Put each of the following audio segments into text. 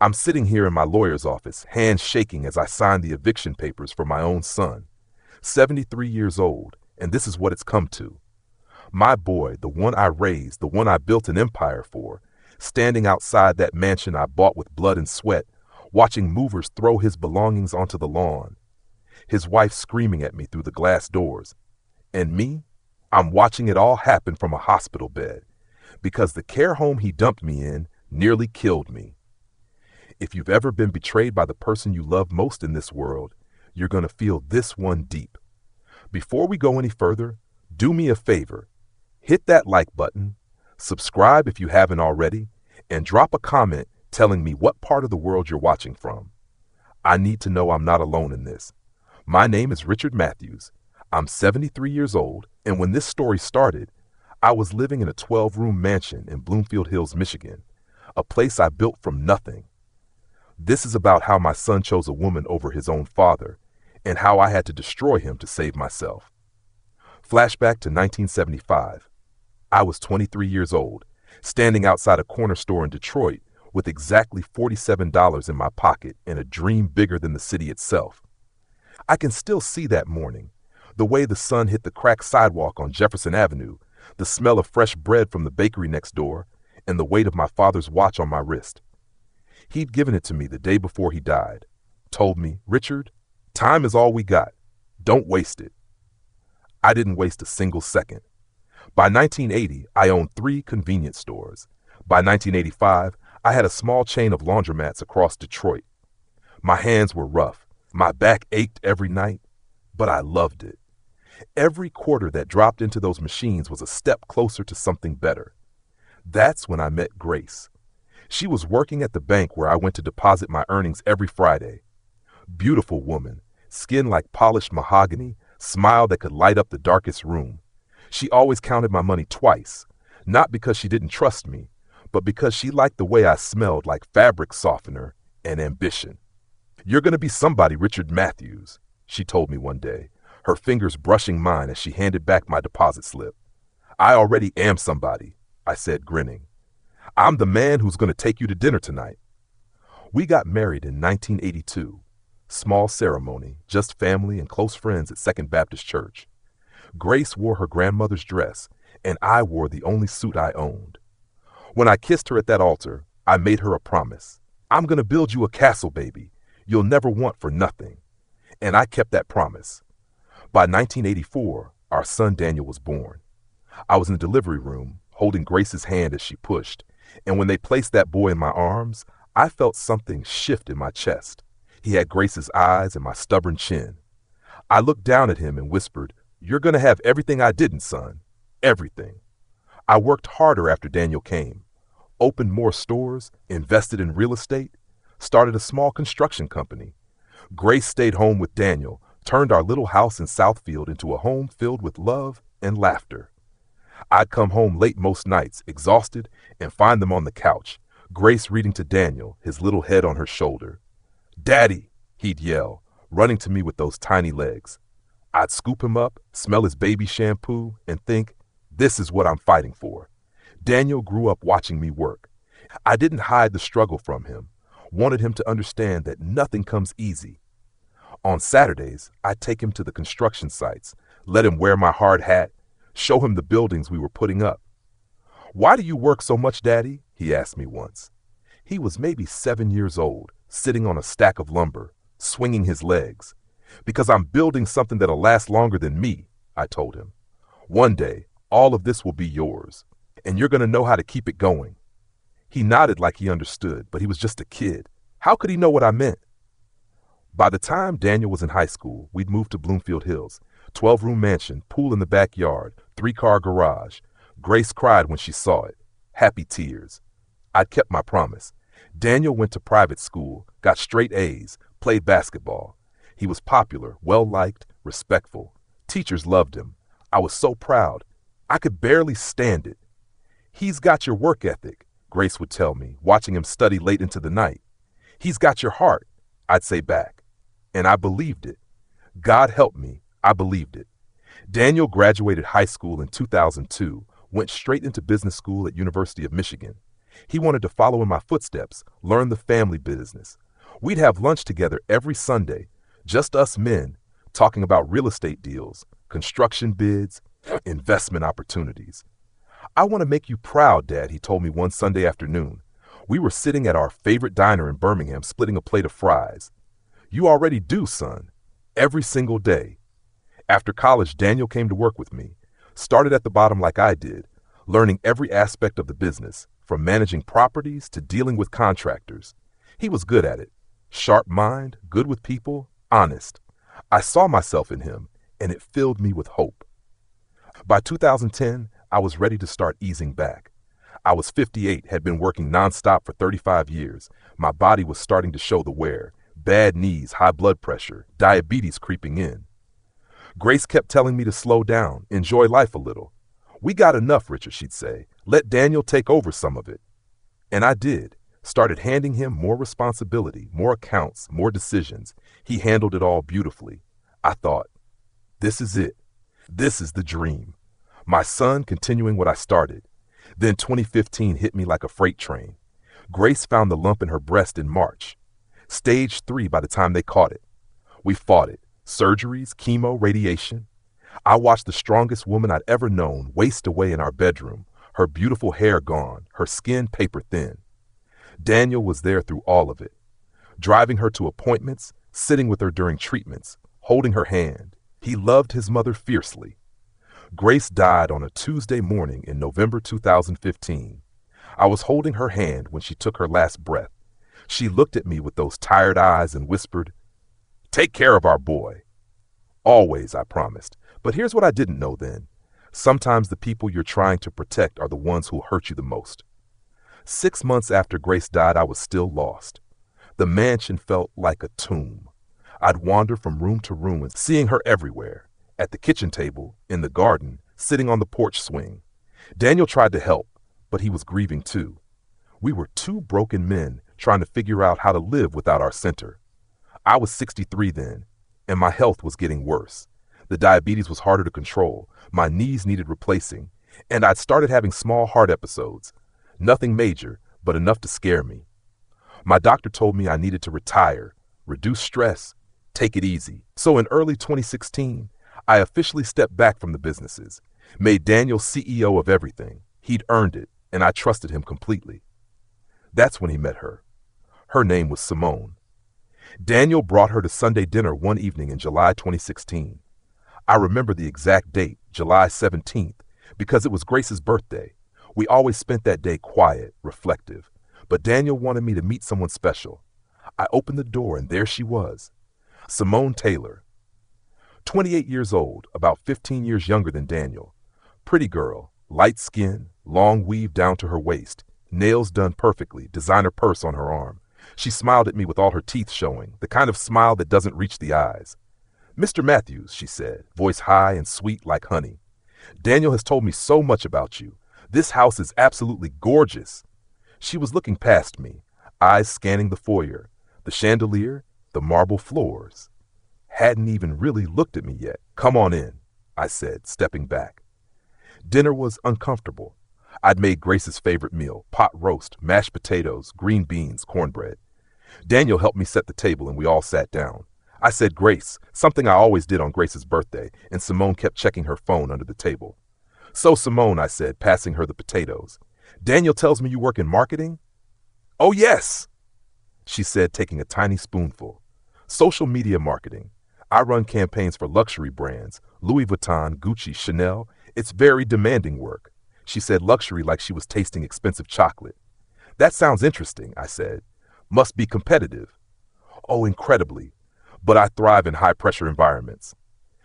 I'm sitting here in my lawyer's office, hands shaking as I sign the eviction papers for my own son. 73 years old, and this is what it's come to. My boy, the one I raised, the one I built an empire for, standing outside that mansion I bought with blood and sweat, watching movers throw his belongings onto the lawn. His wife screaming at me through the glass doors. And me? I'm watching it all happen from a hospital bed, because the care home he dumped me in nearly killed me. If you've ever been betrayed by the person you love most in this world, you're going to feel this one deep. Before we go any further, do me a favor. Hit that like button, subscribe if you haven't already, and drop a comment telling me what part of the world you're watching from. I need to know I'm not alone in this. My name is Richard Matthews. I'm 73 years old, and when this story started, I was living in a 12-room mansion in Bloomfield Hills, Michigan, a place I built from nothing. This is about how my son chose a woman over his own father, and how I had to destroy him to save myself. Flashback to 1975. I was 23 years old, standing outside a corner store in Detroit with exactly $47 in my pocket and a dream bigger than the city itself. I can still see that morning, the way the sun hit the cracked sidewalk on Jefferson Avenue, the smell of fresh bread from the bakery next door, and the weight of my father's watch on my wrist. He'd given it to me the day before he died, told me, "Richard, time is all we got. Don't waste it." I didn't waste a single second. By 1980, I owned 3 convenience stores. By 1985, I had a small chain of laundromats across Detroit. My hands were rough, my back ached every night, but I loved it. Every quarter that dropped into those machines was a step closer to something better. That's when I met Grace. She was working at the bank where I went to deposit my earnings every Friday. Beautiful woman, skin like polished mahogany, smile that could light up the darkest room. She always counted my money twice, not because she didn't trust me, but because she liked the way I smelled like fabric softener and ambition. "You're going to be somebody, Richard Matthews," she told me one day, her fingers brushing mine as she handed back my deposit slip. "I already am somebody," I said, grinning. "I'm the man who's going to take you to dinner tonight." We got married in 1982. Small ceremony, just family and close friends at Second Baptist Church. Grace wore her grandmother's dress, and I wore the only suit I owned. When I kissed her at that altar, I made her a promise. "I'm going to build you a castle, baby. You'll never want for nothing." And I kept that promise. By 1984, our son Daniel was born. I was in the delivery room, holding Grace's hand as she pushed, and when they placed that boy in my arms, I felt something shift in my chest. He had Grace's eyes and my stubborn chin. I looked down at him and whispered, "You're going to have everything I didn't, son. Everything." I worked harder after Daniel came, opened more stores, invested in real estate, started a small construction company. Grace stayed home with Daniel, turned our little house in Southfield into a home filled with love and laughter. I'd come home late most nights, exhausted, and find them on the couch, Grace reading to Daniel, his little head on her shoulder. "Daddy," he'd yell, running to me with those tiny legs. I'd scoop him up, smell his baby shampoo, and think, this is what I'm fighting for. Daniel grew up watching me work. I didn't hide the struggle from him, wanted him to understand that nothing comes easy. On Saturdays, I'd take him to the construction sites, let him wear my hard hat, show him the buildings we were putting up. "Why do you work so much, Daddy?" he asked me once. He was maybe 7 years old, sitting on a stack of lumber, swinging his legs. "Because I'm building something that'll last longer than me," I told him. "One day, all of this will be yours, and you're going to know how to keep it going." He nodded like he understood, but he was just a kid. How could he know what I meant? By the time Daniel was in high school, we'd moved to Bloomfield Hills, 12-room mansion, pool in the backyard, 3-car garage. Grace cried when she saw it. Happy tears. I'd kept my promise. Daniel went to private school, got straight A's, played basketball. He was popular, well-liked, respectful. Teachers loved him. I was so proud. I could barely stand it. "He's got your work ethic," Grace would tell me, watching him study late into the night. "He's got your heart," I'd say back. And I believed it. God help me, I believed it. Daniel graduated high school in 2002, went straight into business school at University of Michigan. He wanted to follow in my footsteps, learn the family business. We'd have lunch together every Sunday, just us men, talking about real estate deals, construction bids, investment opportunities. I want to make you proud, Dad, he told me one Sunday afternoon. We were sitting at our favorite diner in Birmingham splitting a plate of fries. You already do, son. Every single day. After college, Daniel came to work with me. Started at the bottom like I did, learning every aspect of the business, from managing properties to dealing with contractors. He was good at it. Sharp mind, good with people, honest. I saw myself in him, and it filled me with hope. By 2010, I was ready to start easing back. I was 58, had been working nonstop for 35 years. My body was starting to show the wear. Bad knees, high blood pressure, diabetes creeping in. Grace kept telling me to slow down, enjoy life a little. We got enough, Richard, she'd say. Let Daniel take over some of it. And I did. Started handing him more responsibility, more accounts, more decisions. He handled it all beautifully. I thought, this is it. This is the dream. My son continuing what I started. Then 2015 hit me like a freight train. Grace found the lump in her breast in March. Stage 3 by the time they caught it. We fought it. Surgeries, chemo, radiation. I watched the strongest woman I'd ever known waste away in our bedroom, her beautiful hair gone, her skin paper thin. Daniel was there through all of it, driving her to appointments, sitting with her during treatments, holding her hand. He loved his mother fiercely. Grace died on a Tuesday morning in November 2015. I was holding her hand when she took her last breath. She looked at me with those tired eyes and whispered, "Take care of our boy." Always, I promised. But here's what I didn't know then. Sometimes the people you're trying to protect are the ones who hurt you the most. 6 months after Grace died, I was still lost. The mansion felt like a tomb. I'd wander from room to room and seeing her everywhere. At the kitchen table, in the garden, sitting on the porch swing. Daniel tried to help, but he was grieving too. We were two broken men trying to figure out how to live without our center. I was 63 then, and my health was getting worse. The diabetes was harder to control, my knees needed replacing, and I'd started having small heart episodes. Nothing major, but enough to scare me. My doctor told me I needed to retire, reduce stress, take it easy. So in early 2016, I officially stepped back from the businesses, made Daniel CEO of everything. He'd earned it, and I trusted him completely. That's when he met her. Her name was Simone. Daniel brought her to Sunday dinner one evening in July 2016. I remember the exact date, July 17th, because it was Grace's birthday. We always spent that day quiet, reflective, but Daniel wanted me to meet someone special. I opened the door and there she was, Simone Taylor. 28 years old, about 15 years younger than Daniel. Pretty girl, light skin, long weave down to her waist, nails done perfectly, designer purse on her arm. She smiled at me with all her teeth showing, the kind of smile that doesn't reach the eyes. "Mr. Matthews," she said, voice high and sweet like honey. "Daniel has told me so much about you. This house is absolutely gorgeous." She was looking past me, eyes scanning the foyer, the chandelier, the marble floors. Hadn't even really looked at me yet. "Come on in," I said, stepping back. Dinner was uncomfortable. I'd made Grace's favorite meal, pot roast, mashed potatoes, green beans, cornbread. Daniel helped me set the table and we all sat down. I said grace, something I always did on Grace's birthday, and Simone kept checking her phone under the table. "So Simone," I said, passing her the potatoes, "Daniel tells me you work in marketing?" "Oh yes," she said, taking a tiny spoonful. "Social media marketing. I run campaigns for luxury brands, Louis Vuitton, Gucci, Chanel. It's very demanding work." She said luxury like she was tasting expensive chocolate. "That sounds interesting," I said. "Must be competitive." "Oh, incredibly. But I thrive in high-pressure environments."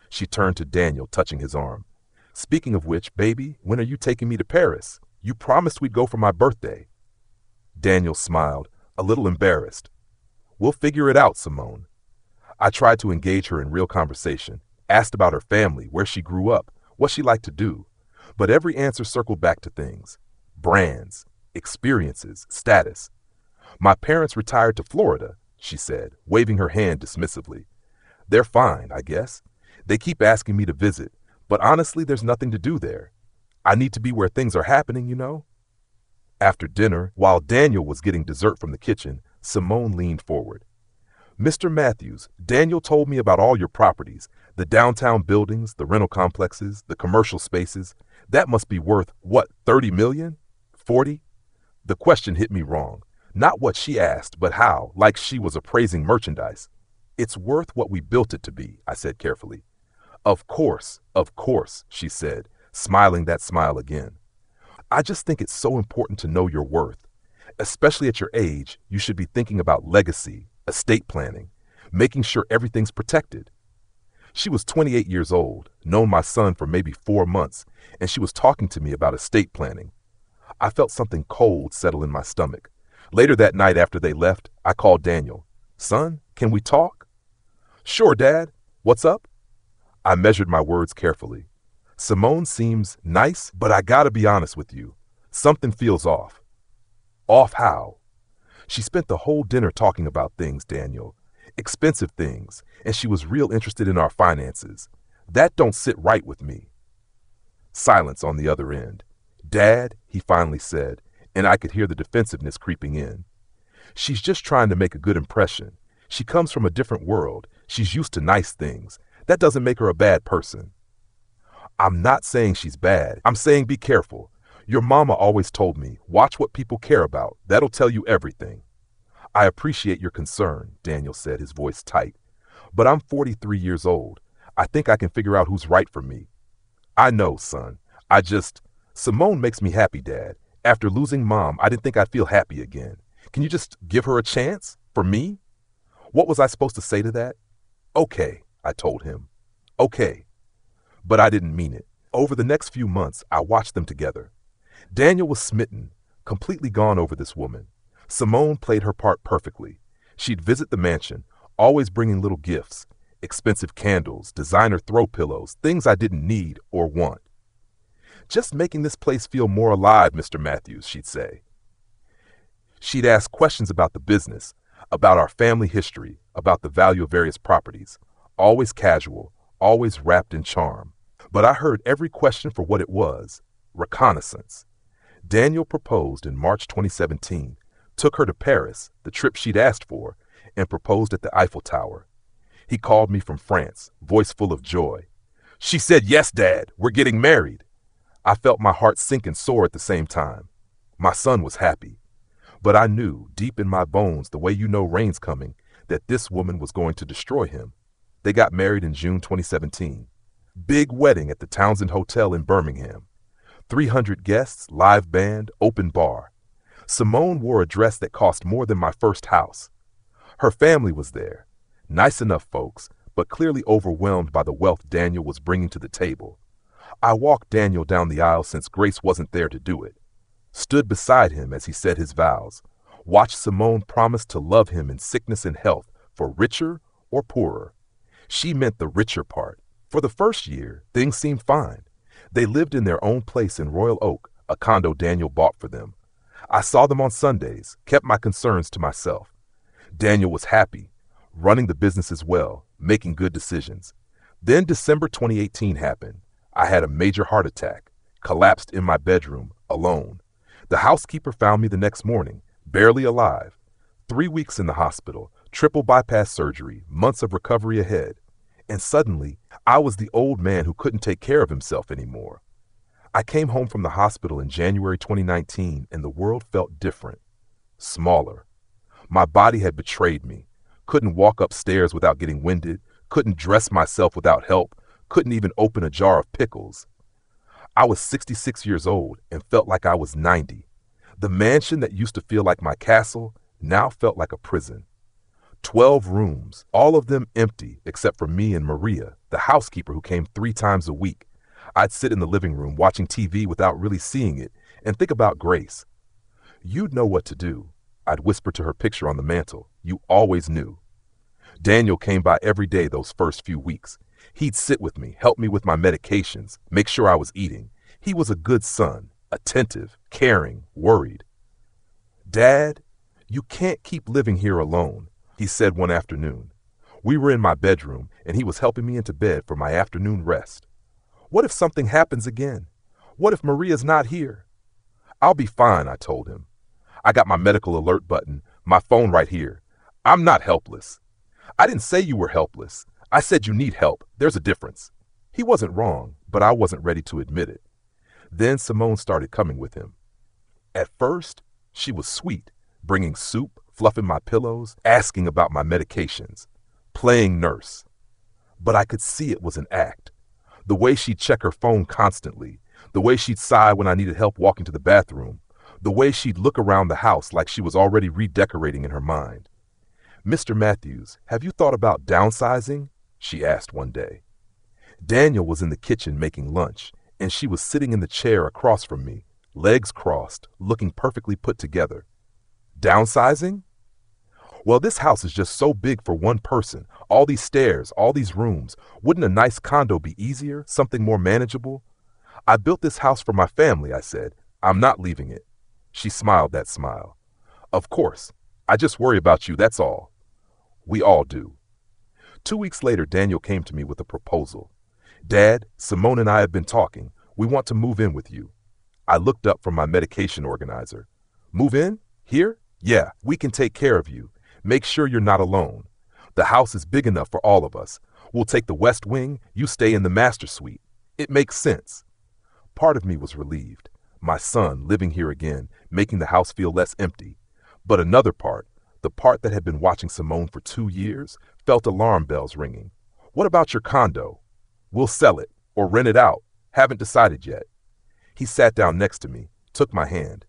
She turned to Daniel, touching his arm. "Speaking of which, baby, when are you taking me to Paris? You promised we'd go for my birthday." Daniel smiled, a little embarrassed. "We'll figure it out, Simone." I tried to engage her in real conversation, asked about her family, where she grew up, what she liked to do. But every answer circled back to things. Brands, experiences, status. "My parents retired to Florida," she said, waving her hand dismissively. "They're fine, I guess. They keep asking me to visit, but honestly, there's nothing to do there. I need to be where things are happening, you know." After dinner, while Daniel was getting dessert from the kitchen, Simone leaned forward. Mr. Matthews, Daniel told me about all your properties, the downtown buildings, the rental complexes, the commercial spaces. That must be worth, what, 30 million? 40? The question hit me wrong. Not what she asked, but how, like she was appraising merchandise. It's worth what we built it to be, I said carefully. Of course, she said, smiling that smile again. I just think it's so important to know your worth. Especially at your age, you should be thinking about legacy, estate planning, making sure everything's protected. She was 28 years old, known my son for maybe 4 months, and she was talking to me about estate planning. I felt something cold settle in my stomach. Later that night after they left, I called Daniel. Son, can we talk? Sure, Dad. What's up? I measured my words carefully. Simone seems nice, but I gotta be honest with you. Something feels off. Off how? She spent the whole dinner talking about things, Daniel. Expensive things, and she was real interested in our finances. That don't sit right with me. Silence on the other end. Dad, he finally said, and I could hear the defensiveness creeping in. She's just trying to make a good impression. She comes from a different world. She's used to nice things. That doesn't make her a bad person. I'm not saying she's bad. I'm saying be careful. Your mama always told me, watch what people care about. That'll tell you everything. I appreciate your concern, Daniel said, his voice tight. But I'm 43 years old. I think I can figure out who's right for me. I know, son. Simone makes me happy, Dad. After losing Mom, I didn't think I'd feel happy again. Can you just give her a chance? For me? What was I supposed to say to that? Okay, I told him. Okay. But I didn't mean it. Over the next few months, I watched them together. Daniel was smitten, completely gone over this woman. Simone played her part perfectly. She'd visit the mansion, always bringing little gifts, expensive candles, designer throw pillows, things I didn't need or want. Just making this place feel more alive, Mr. Matthews, she'd say. She'd ask questions about the business, about our family history, about the value of various properties. Always casual, always wrapped in charm. But I heard every question for what it was, reconnaissance. Daniel proposed in March 2017, took her to Paris, the trip she'd asked for, and proposed at the Eiffel Tower. He called me from France, voice full of joy. She said, yes, Dad, we're getting married. I felt my heart sink and soar at the same time. My son was happy. But I knew, deep in my bones, the way you know rain's coming, that this woman was going to destroy him. They got married in June 2017. Big wedding at the Townsend Hotel in Birmingham. 300 guests, live band, open bar. Simone wore a dress that cost more than my first house. Her family was there. Nice enough folks, but clearly overwhelmed by the wealth Daniel was bringing to the table. I walked Daniel down the aisle since Grace wasn't there to do it. Stood beside him as he said his vows. Watched Simone promise to love him in sickness and health, for richer or poorer. She meant the richer part. For the first year, things seemed fine. They lived in their own place in Royal Oak, a condo Daniel bought for them. I saw them on Sundays, kept my concerns to myself. Daniel was happy, running the business as well, making good decisions. Then December 2018 happened. I had a major heart attack, collapsed in my bedroom, alone. The housekeeper found me the next morning, barely alive. 3 weeks in the hospital, triple bypass surgery, months of recovery ahead. And suddenly, I was the old man who couldn't take care of himself anymore. I came home from the hospital in January 2019, and the world felt different, smaller. My body had betrayed me. Couldn't walk upstairs without getting winded, couldn't dress myself without help, couldn't even open a jar of pickles. I was 66 years old and felt like I was 90. The mansion that used to feel like my castle now felt like a prison. 12 rooms, all of them empty except for me and Maria, the housekeeper who came 3 times a week. I'd sit in the living room watching TV without really seeing it and think about Grace. You'd know what to do, I'd whisper to her picture on the mantel. You always knew. Daniel came by every day those first few weeks. He'd sit with me, help me with my medications, make sure I was eating. He was a good son, attentive, caring, worried. Dad, you can't keep living here alone, he said one afternoon. We were in my bedroom, and he was helping me into bed for my afternoon rest. What if something happens again? What if Maria's not here? I'll be fine, I told him. I got my medical alert button, my phone right here. I'm not helpless. I didn't say you were helpless. I said you need help. There's a difference. He wasn't wrong, but I wasn't ready to admit it. Then Simone started coming with him. At first, she was sweet, bringing soup, fluffing my pillows, asking about my medications, playing nurse. But I could see it was an act. The way she'd check her phone constantly, the way she'd sigh when I needed help walking to the bathroom, the way she'd look around the house like she was already redecorating in her mind. "Mr. Matthews, have you thought about downsizing?" she asked one day. Daniel was in the kitchen making lunch, and she was sitting in the chair across from me, legs crossed, looking perfectly put together. "Downsizing? Well, this house is just so big for one person. All these stairs, all these rooms. Wouldn't a nice condo be easier, something more manageable?" "I built this house for my family," I said. "I'm not leaving it." She smiled that smile. "Of course. I just worry about you, that's all." We all do. 2 weeks later, Daniel came to me with a proposal. "Dad, Simone and I have been talking. We want to move in with you." I looked up from my medication organizer. "Move in? Here? Yeah, we can take care of you. Make sure you're not alone. The house is big enough for all of us. We'll take the west wing, you stay in the master suite. It makes sense." Part of me was relieved. My son living here again, making the house feel less empty. But another part, the part that had been watching Simone for 2 years, felt alarm bells ringing. "What about your condo?" "We'll sell it or rent it out. Haven't decided yet." He sat down next to me, took my hand.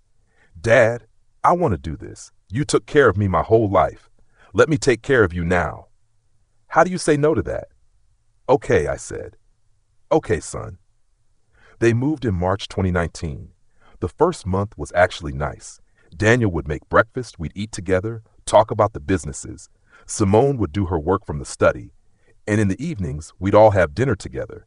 "Dad, I want to do this. You took care of me my whole life. Let me take care of you now." "How do you say no to that?" "Okay," I said. "Okay, son." They moved in March 2019. The first month was actually nice. Daniel would make breakfast, we'd eat together, talk about the businesses. Simone would do her work from the study. And in the evenings, we'd all have dinner together.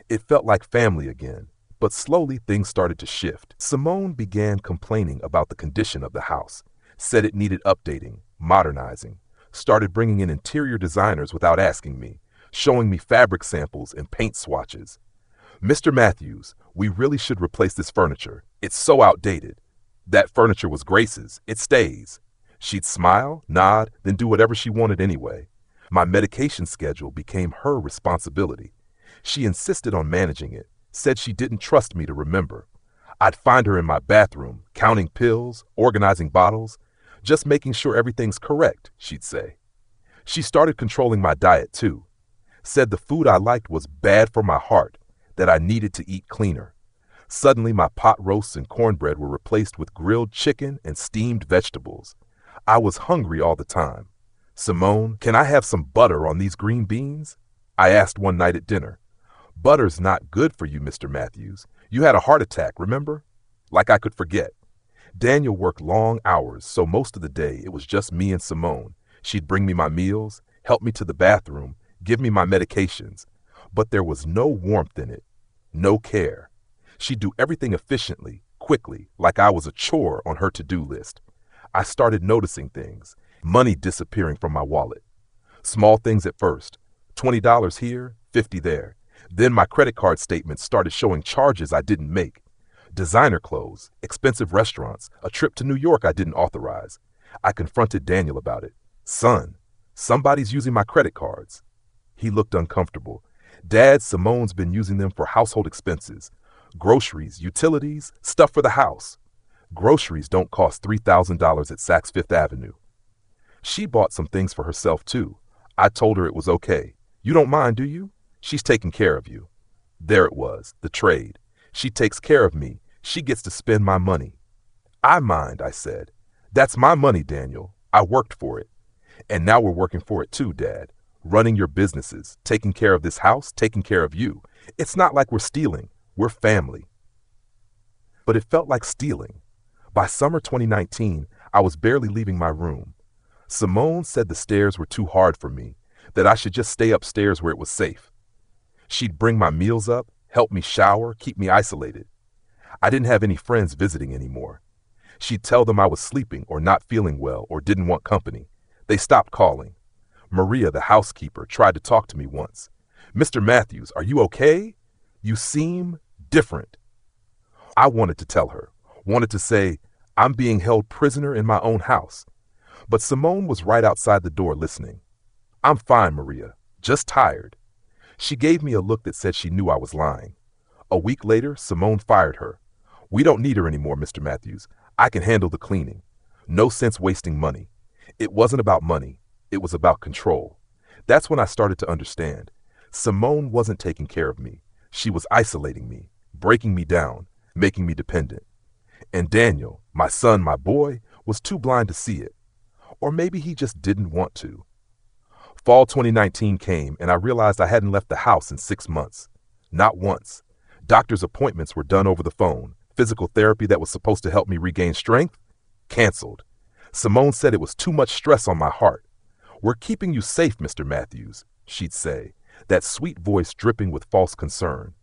It felt like family again. But slowly things started to shift. Simone began complaining about the condition of the house, said it needed updating, modernizing, started bringing in interior designers without asking me, showing me fabric samples and paint swatches. "Mr. Matthews, we really should replace this furniture. It's so outdated." That furniture was Grace's. It stays. She'd smile, nod, then do whatever she wanted anyway. My medication schedule became her responsibility. She insisted on managing it, said she didn't trust me to remember. I'd find her in my bathroom, counting pills, organizing bottles, just making sure everything's correct, she'd say. She started controlling my diet too. Said the food I liked was bad for my heart, that I needed to eat cleaner. Suddenly my pot roasts and cornbread were replaced with grilled chicken and steamed vegetables. I was hungry all the time. "Simone, can I have some butter on these green beans?" I asked one night at dinner. "Butter's not good for you, Mr. Matthews. You had a heart attack, remember?" Like I could forget. Daniel worked long hours, so most of the day it was just me and Simone. She'd bring me my meals, help me to the bathroom, give me my medications. But there was no warmth in it, no care. She'd do everything efficiently, quickly, like I was a chore on her to-do list. I started noticing things, money disappearing from my wallet. Small things at first, $20 here, $50 there. Then my credit card statements started showing charges I didn't make. Designer clothes, expensive restaurants, a trip to New York I didn't authorize. I confronted Daniel about it. "Son, somebody's using my credit cards." He looked uncomfortable. "Dad, Simone's been using them for household expenses. Groceries, utilities, stuff for the house. Groceries don't cost $3,000 at Saks Fifth Avenue." She bought some things for herself too. I told her it was okay. "You don't mind, do you? She's taking care of you." There it was, the trade. She takes care of me. She gets to spend my money. "I mind," I said. "That's my money, Daniel. I worked for it. And now we're working for it too, Dad. Running your businesses, taking care of this house, taking care of you. It's not like we're stealing. We're family." But it felt like stealing. By summer 2019, I was barely leaving my room. Simone said the stairs were too hard for me, that I should just stay upstairs where it was safe. She'd bring my meals up, help me shower, keep me isolated. I didn't have any friends visiting anymore. She'd tell them I was sleeping or not feeling well or didn't want company. They stopped calling. Maria, the housekeeper, tried to talk to me once. "Mr. Matthews, are you okay? You seem different." I wanted to tell her, Wanted to say, I'm being held prisoner in my own house. But Simone was right outside the door listening. I'm fine, Maria. Just tired. She gave me a look that said she knew I was lying. A week later, Simone fired her. We don't need her anymore, Mr. Matthews. I can handle the cleaning. No sense wasting money. It wasn't about money. It was about control. That's when I started to understand. Simone wasn't taking care of me. She was isolating me, breaking me down, making me dependent. And Daniel, my son, my boy, was too blind to see it. Or maybe he just didn't want to. Fall 2019 came, and I realized I hadn't left the house in 6 months. Not once. Doctor's appointments were done over the phone. Physical therapy that was supposed to help me regain strength? Canceled. Simone said it was too much stress on my heart. We're keeping you safe, Mr. Matthews, she'd say, that sweet voice dripping with false concern.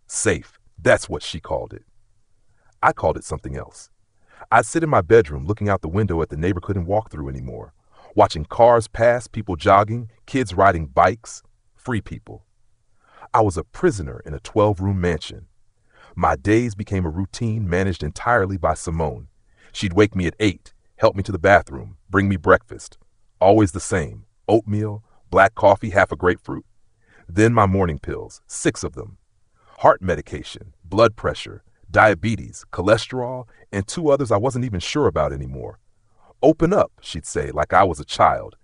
Safe, that's what she called it. I called it something else. I'd sit in my bedroom looking out the window at the neighbor couldn't walk through anymore, watching cars pass, people jogging, kids riding bikes, free people. I was a prisoner in a 12-room mansion. My days became a routine managed entirely by Simone. She'd wake me at 8, help me to the bathroom, bring me breakfast. Always the same: oatmeal, black coffee, half a grapefruit. Then my morning pills, 6 of them. Heart medication, blood pressure, diabetes, cholesterol, and 2 others I wasn't even sure about anymore. Open up, she'd say, like I was a child.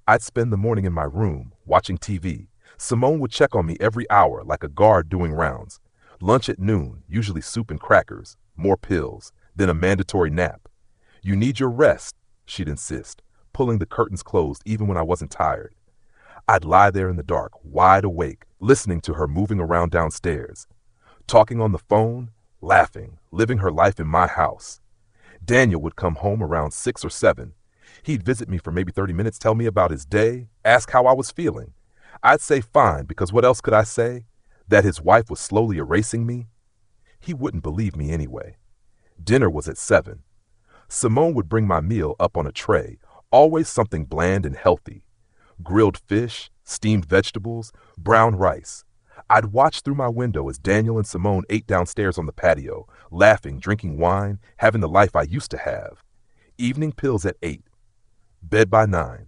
I'd spend the morning in my room, watching TV. Simone would check on me every hour, like a guard doing rounds. Lunch at noon, usually soup and crackers, more pills, then a mandatory nap. You need your rest, she'd insist, pulling the curtains closed even when I wasn't tired. I'd lie there in the dark, wide awake, listening to her moving around downstairs, talking on the phone, laughing, living her life in my house. Daniel would come home around 6 or 7. He'd visit me for maybe 30 minutes, tell me about his day, ask how I was feeling. I'd say fine, because what else could I say? That his wife was slowly erasing me? He wouldn't believe me anyway. Dinner was at 7. Simone would bring my meal up on a tray, always something bland and healthy. Grilled fish, steamed vegetables, brown rice. I'd watch through my window as Daniel and Simone ate downstairs on the patio, laughing, drinking wine, having the life I used to have. Evening pills at 8. Bed by 9.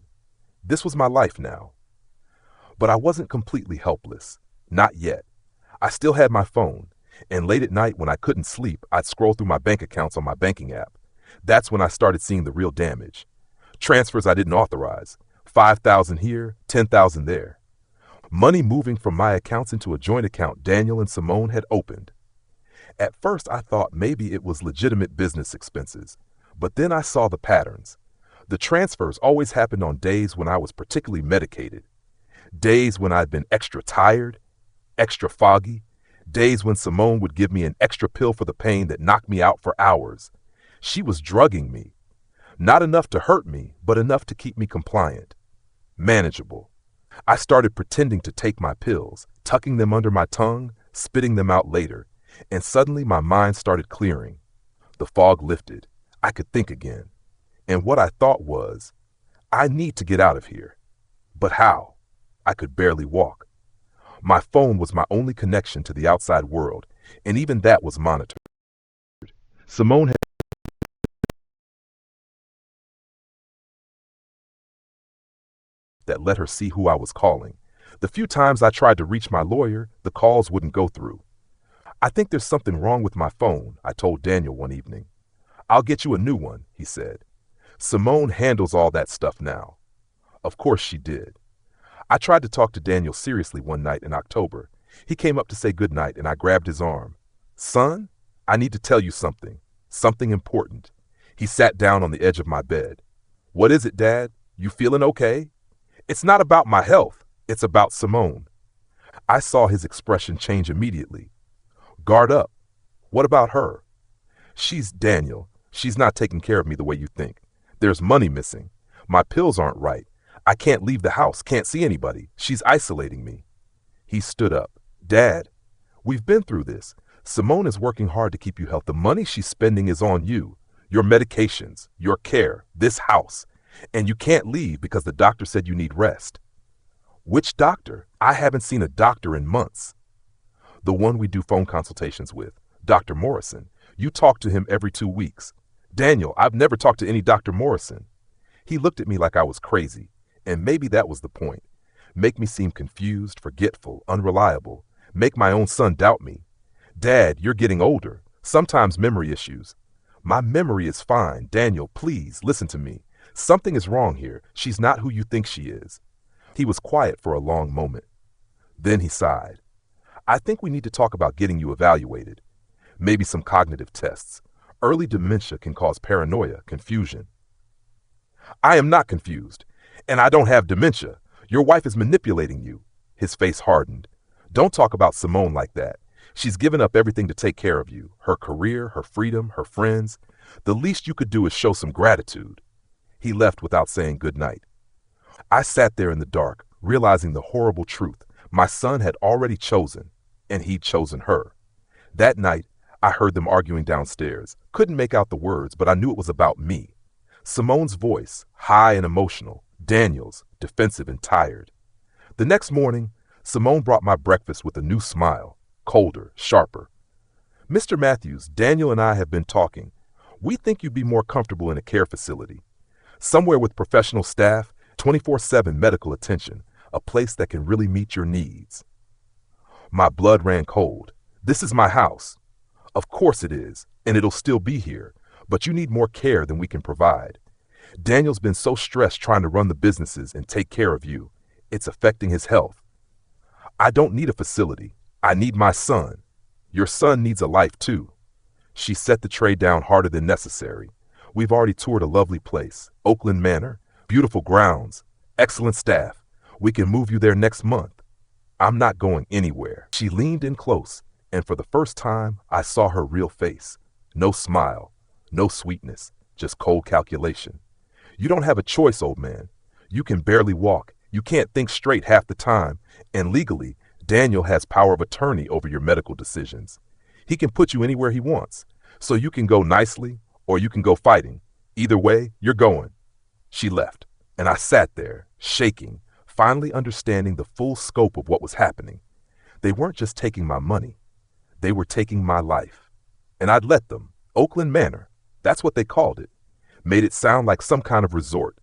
This was my life now. But I wasn't completely helpless. Not yet. I still had my phone, and late at night when I couldn't sleep, I'd scroll through my bank accounts on my banking app. That's when I started seeing the real damage. Transfers I didn't authorize. 5,000 here, 10,000 there. Money moving from my accounts into a joint account Daniel and Simone had opened. At first I thought maybe it was legitimate business expenses, but then I saw the patterns. The transfers always happened on days when I was particularly medicated. Days when I'd been extra tired, extra foggy. Days when Simone would give me an extra pill for the pain that knocked me out for hours. She was drugging me. Not enough to hurt me, but enough to keep me compliant. Manageable. I started pretending to take my pills, tucking them under my tongue, spitting them out later, and suddenly my mind started clearing. The fog lifted. I could think again. And what I thought was, I need to get out of here. But how? I could barely walk. My phone was my only connection to the outside world, and even that was monitored. Simone had that let her see who I was calling. The few times I tried to reach my lawyer, the calls wouldn't go through. I think there's something wrong with my phone, I told Daniel one evening. I'll get you a new one, he said. Simone handles all that stuff now. Of course she did. I tried to talk to Daniel seriously one night in October. He came up to say goodnight, and I grabbed his arm. Son, I need to tell you something important. He sat down on the edge of my bed. What is it, Dad? You feeling okay? It's not about my health. It's about Simone. I saw his expression change immediately. Guard up. What about her? Daniel, she's not taking care of me the way you think. There's money missing. My pills aren't right. I can't leave the house, can't see anybody. She's isolating me. He stood up. Dad, we've been through this. Simone is working hard to keep you healthy. The money she's spending is on you, your medications, your care, this house. And you can't leave because the doctor said you need rest. Which doctor? I haven't seen a doctor in months. The one we do phone consultations with, Dr. Morrison. You talk to him every 2 weeks. Daniel, I've never talked to any Dr. Morrison. He looked at me like I was crazy, and maybe that was the point. Make me seem confused, forgetful, unreliable. Make my own son doubt me. Dad, you're getting older. Sometimes memory issues. My memory is fine. Daniel, please, listen to me. Something is wrong here. She's not who you think she is. He was quiet for a long moment. Then he sighed. I think we need to talk about getting you evaluated. Maybe some cognitive tests. Early dementia can cause paranoia, confusion. I am not confused, and I don't have dementia. Your wife is manipulating you. His face hardened. Don't talk about Simone like that. She's given up everything to take care of you. Her career, her freedom, her friends. The least you could do is show some gratitude. He left without saying good night. I sat there in the dark, realizing the horrible truth. My son had already chosen, and he'd chosen her. That night, I heard them arguing downstairs. Couldn't make out the words, but I knew it was about me. Simone's voice, high and emotional. Daniel's, defensive and tired. The next morning, Simone brought my breakfast with a new smile, colder, sharper. Mr. Matthews, Daniel and I have been talking. We think you'd be more comfortable in a care facility. Somewhere with professional staff, 24/7 medical attention, a place that can really meet your needs. My blood ran cold. This is my house. Of course it is, and it'll still be here, but you need more care than we can provide. Daniel's been so stressed trying to run the businesses and take care of you. It's affecting his health. I don't need a facility. I need my son. Your son needs a life too. She set the tray down harder than necessary. We've already toured a lovely place, Oakland Manor, beautiful grounds, excellent staff. We can move you there next month. I'm not going anywhere. She leaned in close, and for the first time, I saw her real face. No smile, no sweetness, just cold calculation. You don't have a choice, old man. You can barely walk. You can't think straight half the time, and legally, Daniel has power of attorney over your medical decisions. He can put you anywhere he wants, so you can go nicely or you can go fighting. Either way, you're going. She left, and I sat there, shaking, finally understanding the full scope of what was happening. They weren't just taking my money. They were taking my life. And I'd let them. Oakland Manor, that's what they called it. Made it sound like some kind of resort.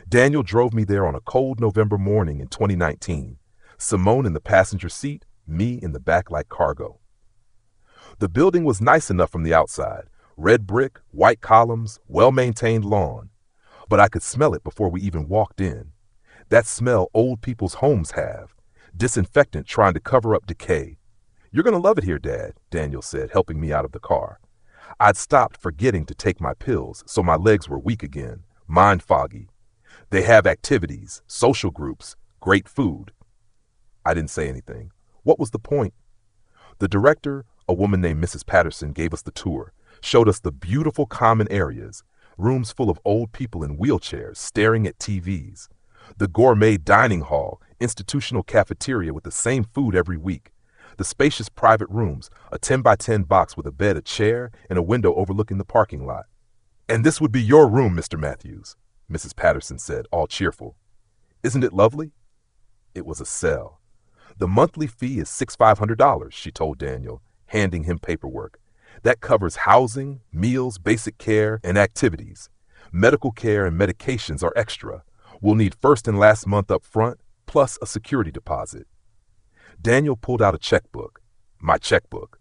Daniel drove me there on a cold November morning in 2019. Simone in the passenger seat, me in the back like cargo. The building was nice enough from the outside. Red brick, white columns, well-maintained lawn. But I could smell it before we even walked in. That smell old people's homes have. Disinfectant trying to cover up decay. You're going to love it here, Dad, Daniel said, helping me out of the car. I'd stopped forgetting to take my pills, so my legs were weak again, mind foggy. They have activities, social groups, great food. I didn't say anything. What was the point? The director, a woman named Mrs. Patterson, gave us the tour, showed us the beautiful common areas, rooms full of old people in wheelchairs staring at TVs, the gourmet dining hall, institutional cafeteria with the same food every week, the spacious private rooms, a 10 by 10 box with a bed, a chair, and a window overlooking the parking lot. And this would be your room, Mr. Matthews, Mrs. Patterson said, all cheerful. Isn't it lovely? It was a cell. The monthly fee is $6,500, she told Daniel, handing him paperwork. That covers housing, meals, basic care, and activities. Medical care and medications are extra. We'll need first and last month up front, plus a security deposit. Daniel pulled out a checkbook, my checkbook.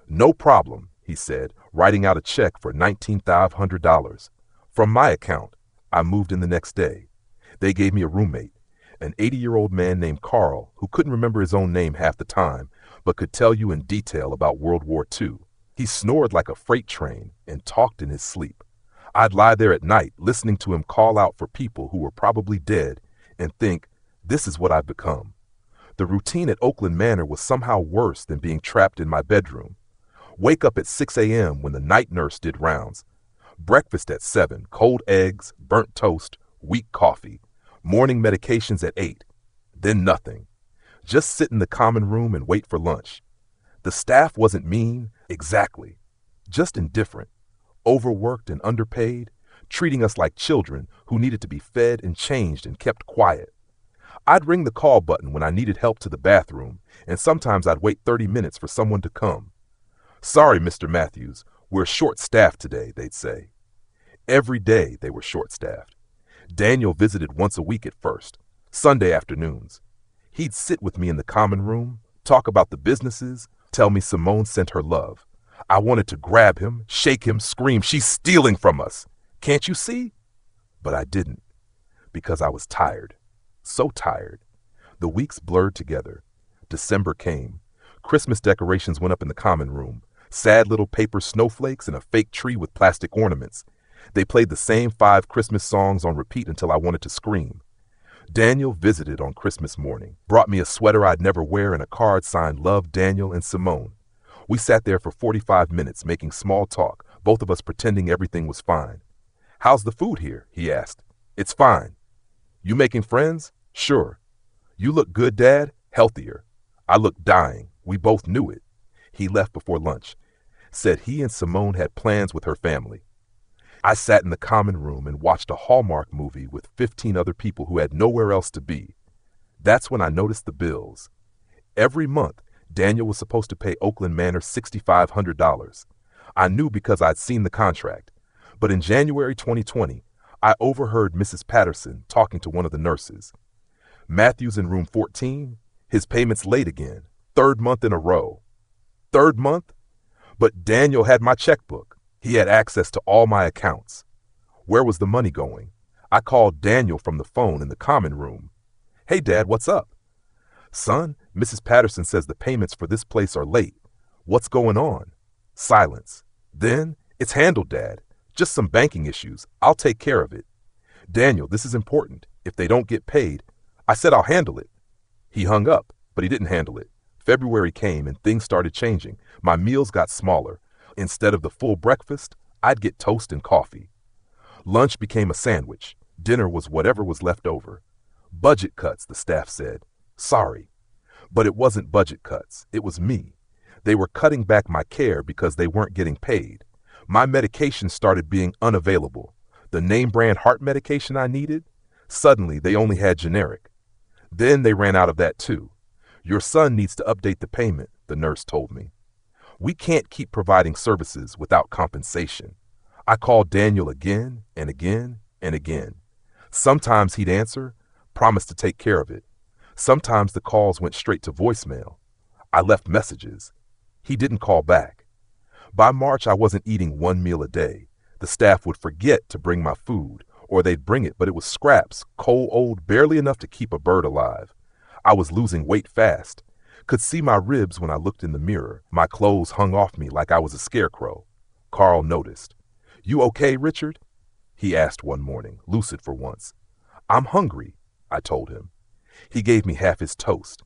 No problem, he said, writing out a check for $19,500. From my account. I moved in the next day. They gave me a roommate, an 80-year-old man named Carl, who couldn't remember his own name half the time, but could tell you in detail about World War II. He snored like a freight train and talked in his sleep. I'd lie there at night listening to him call out for people who were probably dead and think, this is what I've become. The routine at Oakland Manor was somehow worse than being trapped in my bedroom. Wake up at 6 a.m. when the night nurse did rounds. Breakfast at 7, cold eggs, burnt toast, weak coffee. Morning medications at 8. Then nothing. Just sit in the common room and wait for lunch. The staff wasn't mean, exactly. Just indifferent. Overworked and underpaid, treating us like children who needed to be fed and changed and kept quiet. I'd ring the call button when I needed help to the bathroom, and sometimes I'd wait 30 minutes for someone to come. Sorry, Mr. Matthews, "We're short-staffed today," they'd say. Every day they were short-staffed. Daniel visited once a week at first, Sunday afternoons. He'd sit with me in the common room, talk about the businesses, tell me Simone sent her love. I wanted to grab him, shake him, scream, "She's stealing from us! Can't you see?" But I didn't, because I was tired. So tired. The weeks blurred together. December came. Christmas decorations went up in the common room. Sad little paper snowflakes and a fake tree with plastic ornaments. They played the same 5 Christmas songs on repeat until I wanted to scream. Daniel visited on Christmas morning, brought me a sweater I'd never wear and a card signed "Love, Daniel and Simone." We sat there for 45 minutes making small talk, both of us pretending everything was fine. "How's the food here?" he asked. "It's fine." "You making friends?" "Sure." "You look good, Dad." "Healthier." I looked dying. We both knew it. He left before lunch. Said he and Simone had plans with her family. I sat in the common room and watched a Hallmark movie with 15 other people who had nowhere else to be. That's when I noticed the bills. Every month, Daniel was supposed to pay Oakland Manor $6,500. I knew because I'd seen the contract. But in January 2020, I overheard Mrs. Patterson talking to one of the nurses. "Matthew's in room 14. His payment's late again. 3rd month in a row." 3rd month? But Daniel had my checkbook. He had access to all my accounts. Where was the money going? I called Daniel from the phone in the common room. "Hey, Dad, what's up?" "Son, Mrs. Patterson says the payments for this place are late. What's going on?" Silence. Then, "It's handled, Dad. Just some banking issues. I'll take care of it." "Daniel, this is important. If they don't get paid—" "I said I'll handle it." He hung up, but he didn't handle it. February came and things started changing. My meals got smaller. Instead of the full breakfast, I'd get toast and coffee. Lunch became a sandwich. Dinner was whatever was left over. "Budget cuts," the staff said. Sorry. But it wasn't budget cuts. It was me. They were cutting back my care because they weren't getting paid. My medication started being unavailable. The name brand heart medication I needed, suddenly they only had generic. Then they ran out of that too. "Your son needs to update the payment," the nurse told me. "We can't keep providing services without compensation." I called Daniel again and again and again. Sometimes he'd answer, promise to take care of it. Sometimes the calls went straight to voicemail. I left messages. He didn't call back. By March, I wasn't eating 1 meal a day. The staff would forget to bring my food, or they'd bring it, but it was scraps, cold old, barely enough to keep a bird alive. I was losing weight fast. Could see my ribs when I looked in the mirror. My clothes hung off me like I was a scarecrow. Carl noticed. "You okay, Richard?" he asked one morning, lucid for once. "I'm hungry," I told him. He gave me half his toast.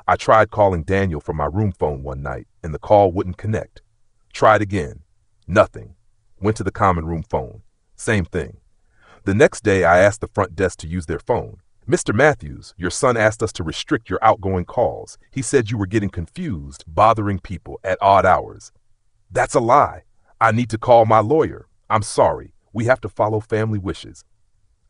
I tried calling Daniel from my room phone one night, and the call wouldn't connect. Tried again. Nothing. Went to the common room phone. Same thing. The next day, I asked the front desk to use their phone. "Mr. Matthews, your son asked us to restrict your outgoing calls. He said you were getting confused, bothering people at odd hours." "That's a lie. I need to call my lawyer. I'm sorry. We have to follow family wishes."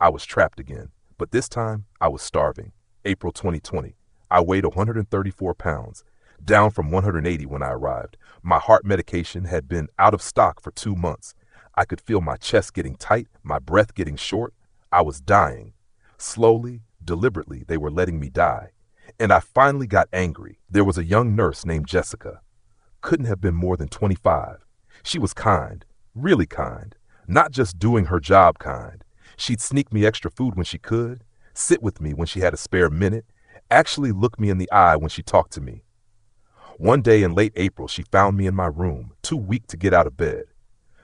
I was trapped again, but this time I was starving. April 2020. I weighed 134 pounds, down from 180 when I arrived. My heart medication had been out of stock for 2 months. I could feel my chest getting tight, my breath getting short. I was dying. Slowly, deliberately, they were letting me die. And I finally got angry. There was a young nurse named Jessica. Couldn't have been more than 25. She was kind, really kind, not just doing her job kind. She'd sneak me extra food when she could, sit with me when she had a spare minute, actually look me in the eye when she talked to me. One day in late April, she found me in my room, too weak to get out of bed.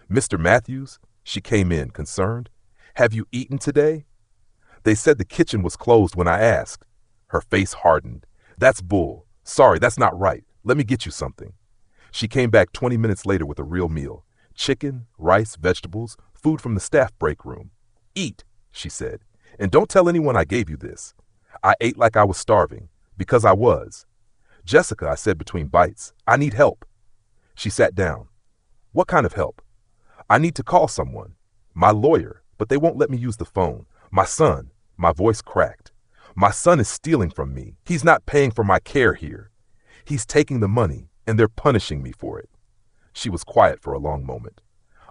"Mr. Matthews," she came in, concerned. "Have you eaten today?" They said the kitchen was closed when I asked. Her face hardened. "That's bull. Sorry, that's not right. Let me get you something." She came back 20 minutes later with a real meal. Chicken, rice, vegetables, food from the staff break room. "Eat," she said, "and don't tell anyone I gave you this." I ate like I was starving, because I was. "Jessica," I said between bites, "I need help." She sat down. "What kind of help?" "I need to call someone. My lawyer, but they won't let me use the phone. My son," my voice cracked. "My son is stealing from me. He's not paying for my care here. He's taking the money, and they're punishing me for it." She was quiet for a long moment.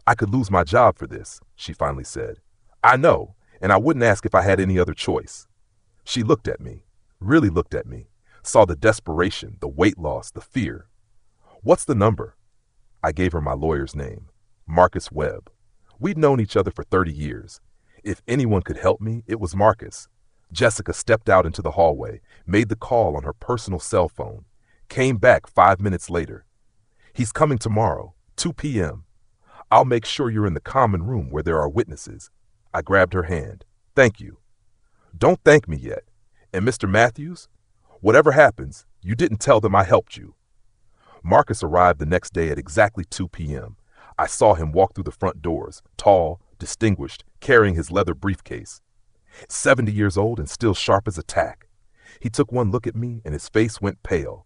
I could lose my job for this, she finally said. I know, and I wouldn't ask if I had any other choice. She looked at me, really looked at me, saw the desperation, the weight loss, the fear. What's the number? I gave her my lawyer's name, Marcus Webb. We'd known each other for 30 years. If anyone could help me, it was Marcus. Jessica stepped out into the hallway, made the call on her personal cell phone, came back 5 minutes later. He's coming tomorrow, 2 p.m. I'll make sure you're in the common room where there are witnesses. I grabbed her hand. Thank you. Don't thank me yet. And Mr. Matthews, whatever happens, you didn't tell them I helped you. Marcus arrived the next day at exactly 2 p.m. I saw him walk through the front doors, tall, distinguished, carrying his leather briefcase. 70 years old and still sharp as a tack. He took one look at me and his face went pale.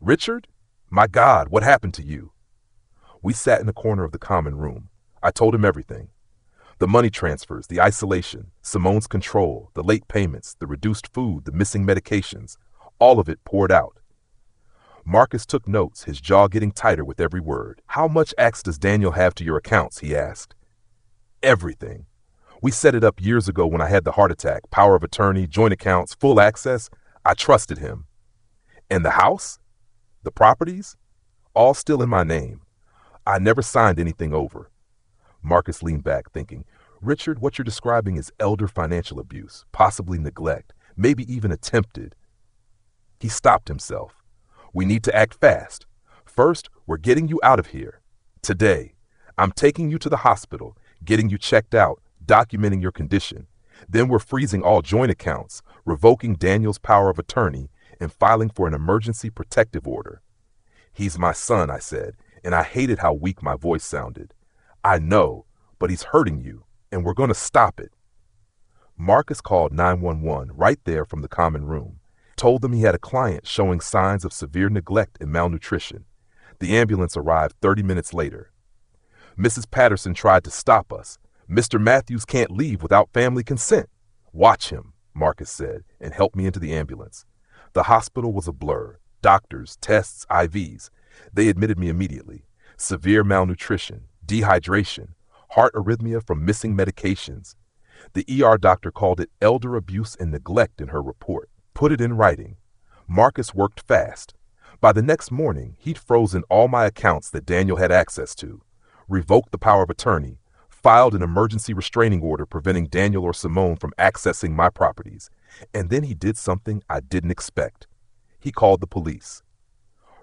Richard? My God, what happened to you? We sat in a corner of the common room. I told him everything. The money transfers, the isolation, Simone's control, the late payments, the reduced food, the missing medications, all of it poured out. Marcus took notes, his jaw getting tighter with every word. How much access does Daniel have to your accounts? He asked. Everything. We set it up years ago when I had the heart attack, power of attorney, joint accounts, full access. I trusted him. And the house? The properties? All still in my name. I never signed anything over. Marcus leaned back, thinking, Richard, what you're describing is elder financial abuse, possibly neglect, maybe even attempted. He stopped himself. We need to act fast. First, we're getting you out of here. Today, I'm taking you to the hospital, getting you checked out, documenting your condition. Then we're freezing all joint accounts, revoking Daniel's power of attorney, and filing for an emergency protective order. He's my son, I said, and I hated how weak my voice sounded. I know, but he's hurting you, and we're going to stop it. Marcus called 911 right there from the common room, told them he had a client showing signs of severe neglect and malnutrition. The ambulance arrived 30 minutes later. Mrs. Patterson tried to stop us. Mr. Matthews can't leave without family consent. Watch him, Marcus said, and helped me into the ambulance. The hospital was a blur. Doctors, tests, IVs. They admitted me immediately. Severe malnutrition, dehydration, heart arrhythmia from missing medications. The ER doctor called it elder abuse and neglect in her report. Put it in writing. Marcus worked fast. By the next morning, he'd frozen all my accounts that Daniel had access to, revoked the power of attorney, filed an emergency restraining order preventing Daniel or Simone from accessing my properties. And then he did something I didn't expect. He called the police.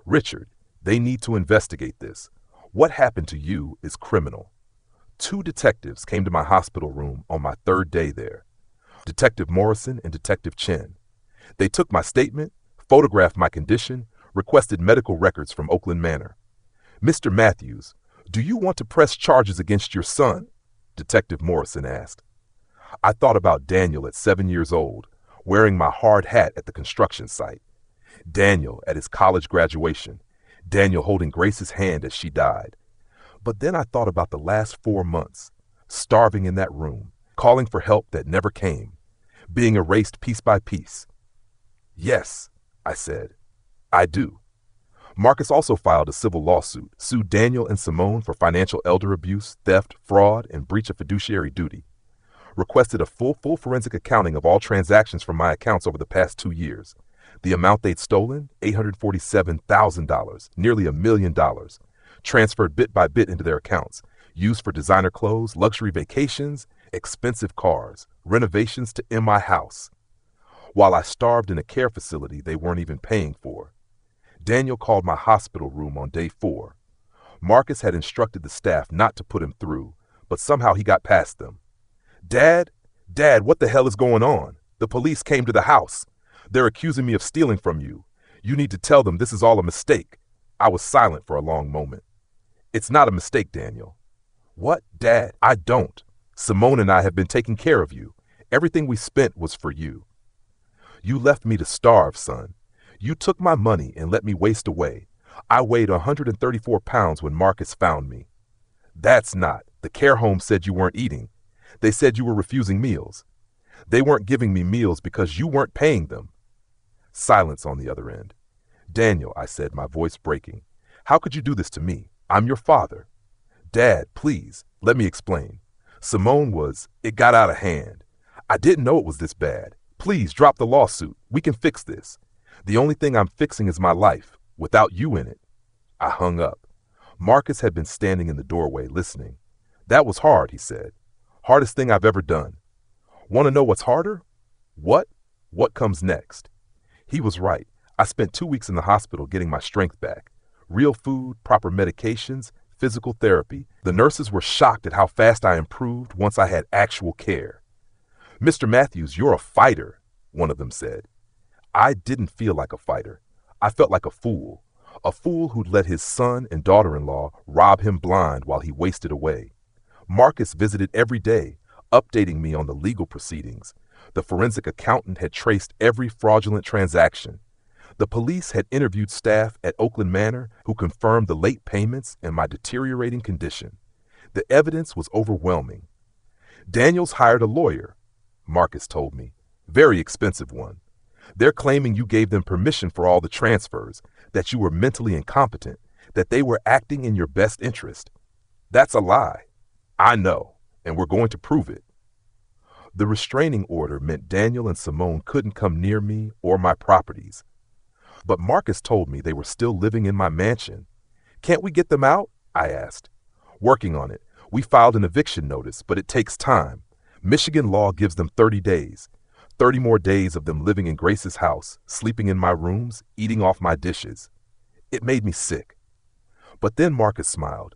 Richard, they need to investigate this. What happened to you is criminal. 2 detectives came to my hospital room on my 3rd day there. Detective Morrison and Detective Chen. They took my statement, photographed my condition, requested medical records from Oakland Manor. Mr. Matthews, do you want to press charges against your son? Detective Morrison asked. I thought about Daniel at 7 years old, wearing my hard hat at the construction site. Daniel at his college graduation. Daniel holding Grace's hand as she died. But then I thought about the last 4 months, starving in that room, calling for help that never came, being erased piece by piece. Yes, I said, I do. Marcus also filed a civil lawsuit, sued Daniel and Simone for financial elder abuse, theft, fraud, and breach of fiduciary duty. Requested a full forensic accounting of all transactions from my accounts over the past 2 years. The amount they'd stolen, $847,000, nearly $1 million, transferred bit by bit into their accounts, used for designer clothes, luxury vacations, expensive cars, renovations to in my house. While I starved in a care facility they weren't even paying for. Daniel called my hospital room on day 4. Marcus had instructed the staff not to put him through, but somehow he got past them. Dad, what the hell is going on? The police came to the house. They're accusing me of stealing from you. You need to tell them this is all a mistake. I was silent for a long moment. It's not a mistake, Daniel. What, Dad? I don't. Simone and I have been taking care of you. Everything we spent was for you. You left me to starve, son. You took my money and let me waste away. I weighed 134 pounds when Marcus found me. That's not. The care home said you weren't eating. They said you were refusing meals. They weren't giving me meals because you weren't paying them. Silence on the other end. Daniel, I said, my voice breaking. How could you do this to me? I'm your father. Dad, please, let me explain. It got out of hand. I didn't know it was this bad. Please drop the lawsuit. We can fix this. The only thing I'm fixing is my life, without you in it. I hung up. Marcus had been standing in the doorway listening. That was hard, he said. Hardest thing I've ever done. Want to know what's harder? What? What comes next? He was right. I spent 2 weeks in the hospital getting my strength back. Real food, proper medications, physical therapy. The nurses were shocked at how fast I improved once I had actual care. Mr. Matthews, you're a fighter, one of them said. I didn't feel like a fighter. I felt like a fool who'd let his son and daughter-in-law rob him blind while he wasted away. Marcus visited every day, updating me on the legal proceedings. The forensic accountant had traced every fraudulent transaction. The police had interviewed staff at Oakland Manor who confirmed the late payments and my deteriorating condition. The evidence was overwhelming. Daniels hired a lawyer, Marcus told me. Very expensive one. They're claiming you gave them permission for all the transfers, that you were mentally incompetent, that they were acting in your best interest. That's a lie. I know, and we're going to prove it. The restraining order meant Daniel and Simone couldn't come near me or my properties. But Marcus told me they were still living in my mansion. Can't we get them out? I asked. Working on it. We filed an eviction notice, but it takes time. Michigan law gives them 30 days. 30 more days of them living in Grace's house, sleeping in my rooms, eating off my dishes. It made me sick. But then Marcus smiled.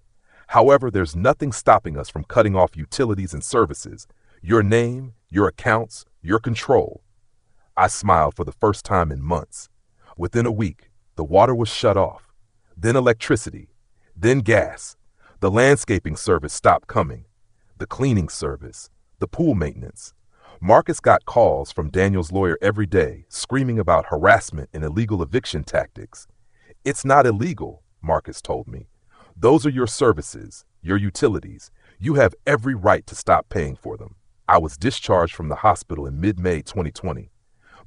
However, there's nothing stopping us from cutting off utilities and services. Your name, your accounts, your control. I smiled for the first time in months. Within a week, the water was shut off. Then electricity. Then gas. The landscaping service stopped coming. The cleaning service. The pool maintenance. Marcus got calls from Daniel's lawyer every day, screaming about harassment and illegal eviction tactics. It's not illegal, Marcus told me. Those are your services, your utilities. You have every right to stop paying for them. I was discharged from the hospital in mid-May 2020,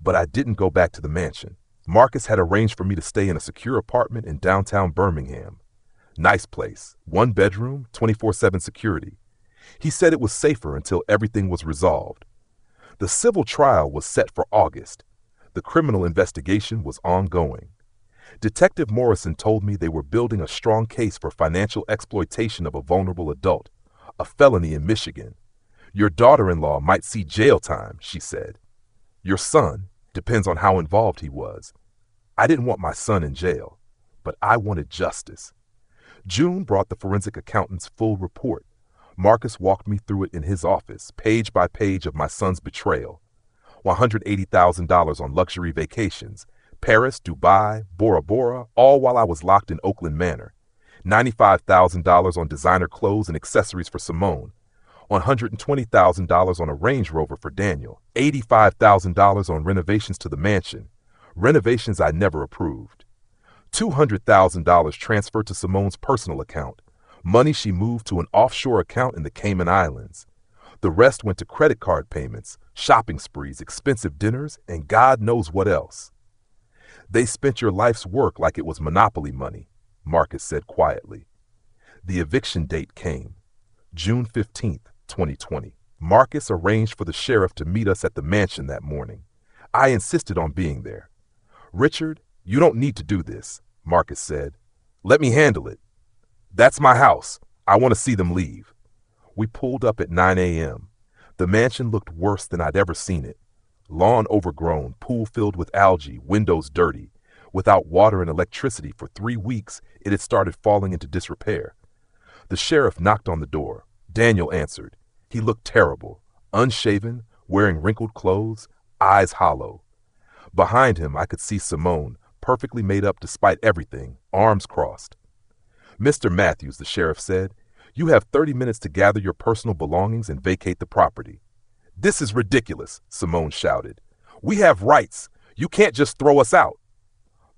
but I didn't go back to the mansion. Marcus had arranged for me to stay in a secure apartment in downtown Birmingham. Nice place, 1 bedroom, 24/7 security. He said it was safer until everything was resolved. The civil trial was set for August. The criminal investigation was ongoing. Detective Morrison told me they were building a strong case for financial exploitation of a vulnerable adult, a felony in Michigan. Your daughter-in-law might see jail time, she said. Your son depends on how involved he was. I didn't want my son in jail, but I wanted justice. June brought the forensic accountant's full report. Marcus walked me through it in his office, page by page of my son's betrayal. $180,000 on luxury vacations, Paris, Dubai, Bora Bora, all while I was locked in Oakland Manor. $95,000 on designer clothes and accessories for Simone. $120,000 on a Range Rover for Daniel. $85,000 on renovations to the mansion. Renovations I never approved. $200,000 transferred to Simone's personal account. Money she moved to an offshore account in the Cayman Islands. The rest went to credit card payments, shopping sprees, expensive dinners, and God knows what else. They spent your life's work like it was monopoly money, Marcus said quietly. The eviction date came, June 15th, 2020. Marcus arranged for the sheriff to meet us at the mansion that morning. I insisted on being there. Richard, you don't need to do this, Marcus said. Let me handle it. That's my house. I want to see them leave. We pulled up at 9 a.m. The mansion looked worse than I'd ever seen it. Lawn overgrown, pool filled with algae, windows dirty. Without water and electricity for 3 weeks, it had started falling into disrepair. The sheriff knocked on the door. Daniel answered. He looked terrible, unshaven, wearing wrinkled clothes, eyes hollow. Behind him, I could see Simone, perfectly made up despite everything, arms crossed. Mr. Matthews, the sheriff said, you have 30 minutes to gather your personal belongings and vacate the property. This is ridiculous, Simone shouted. We have rights. You can't just throw us out.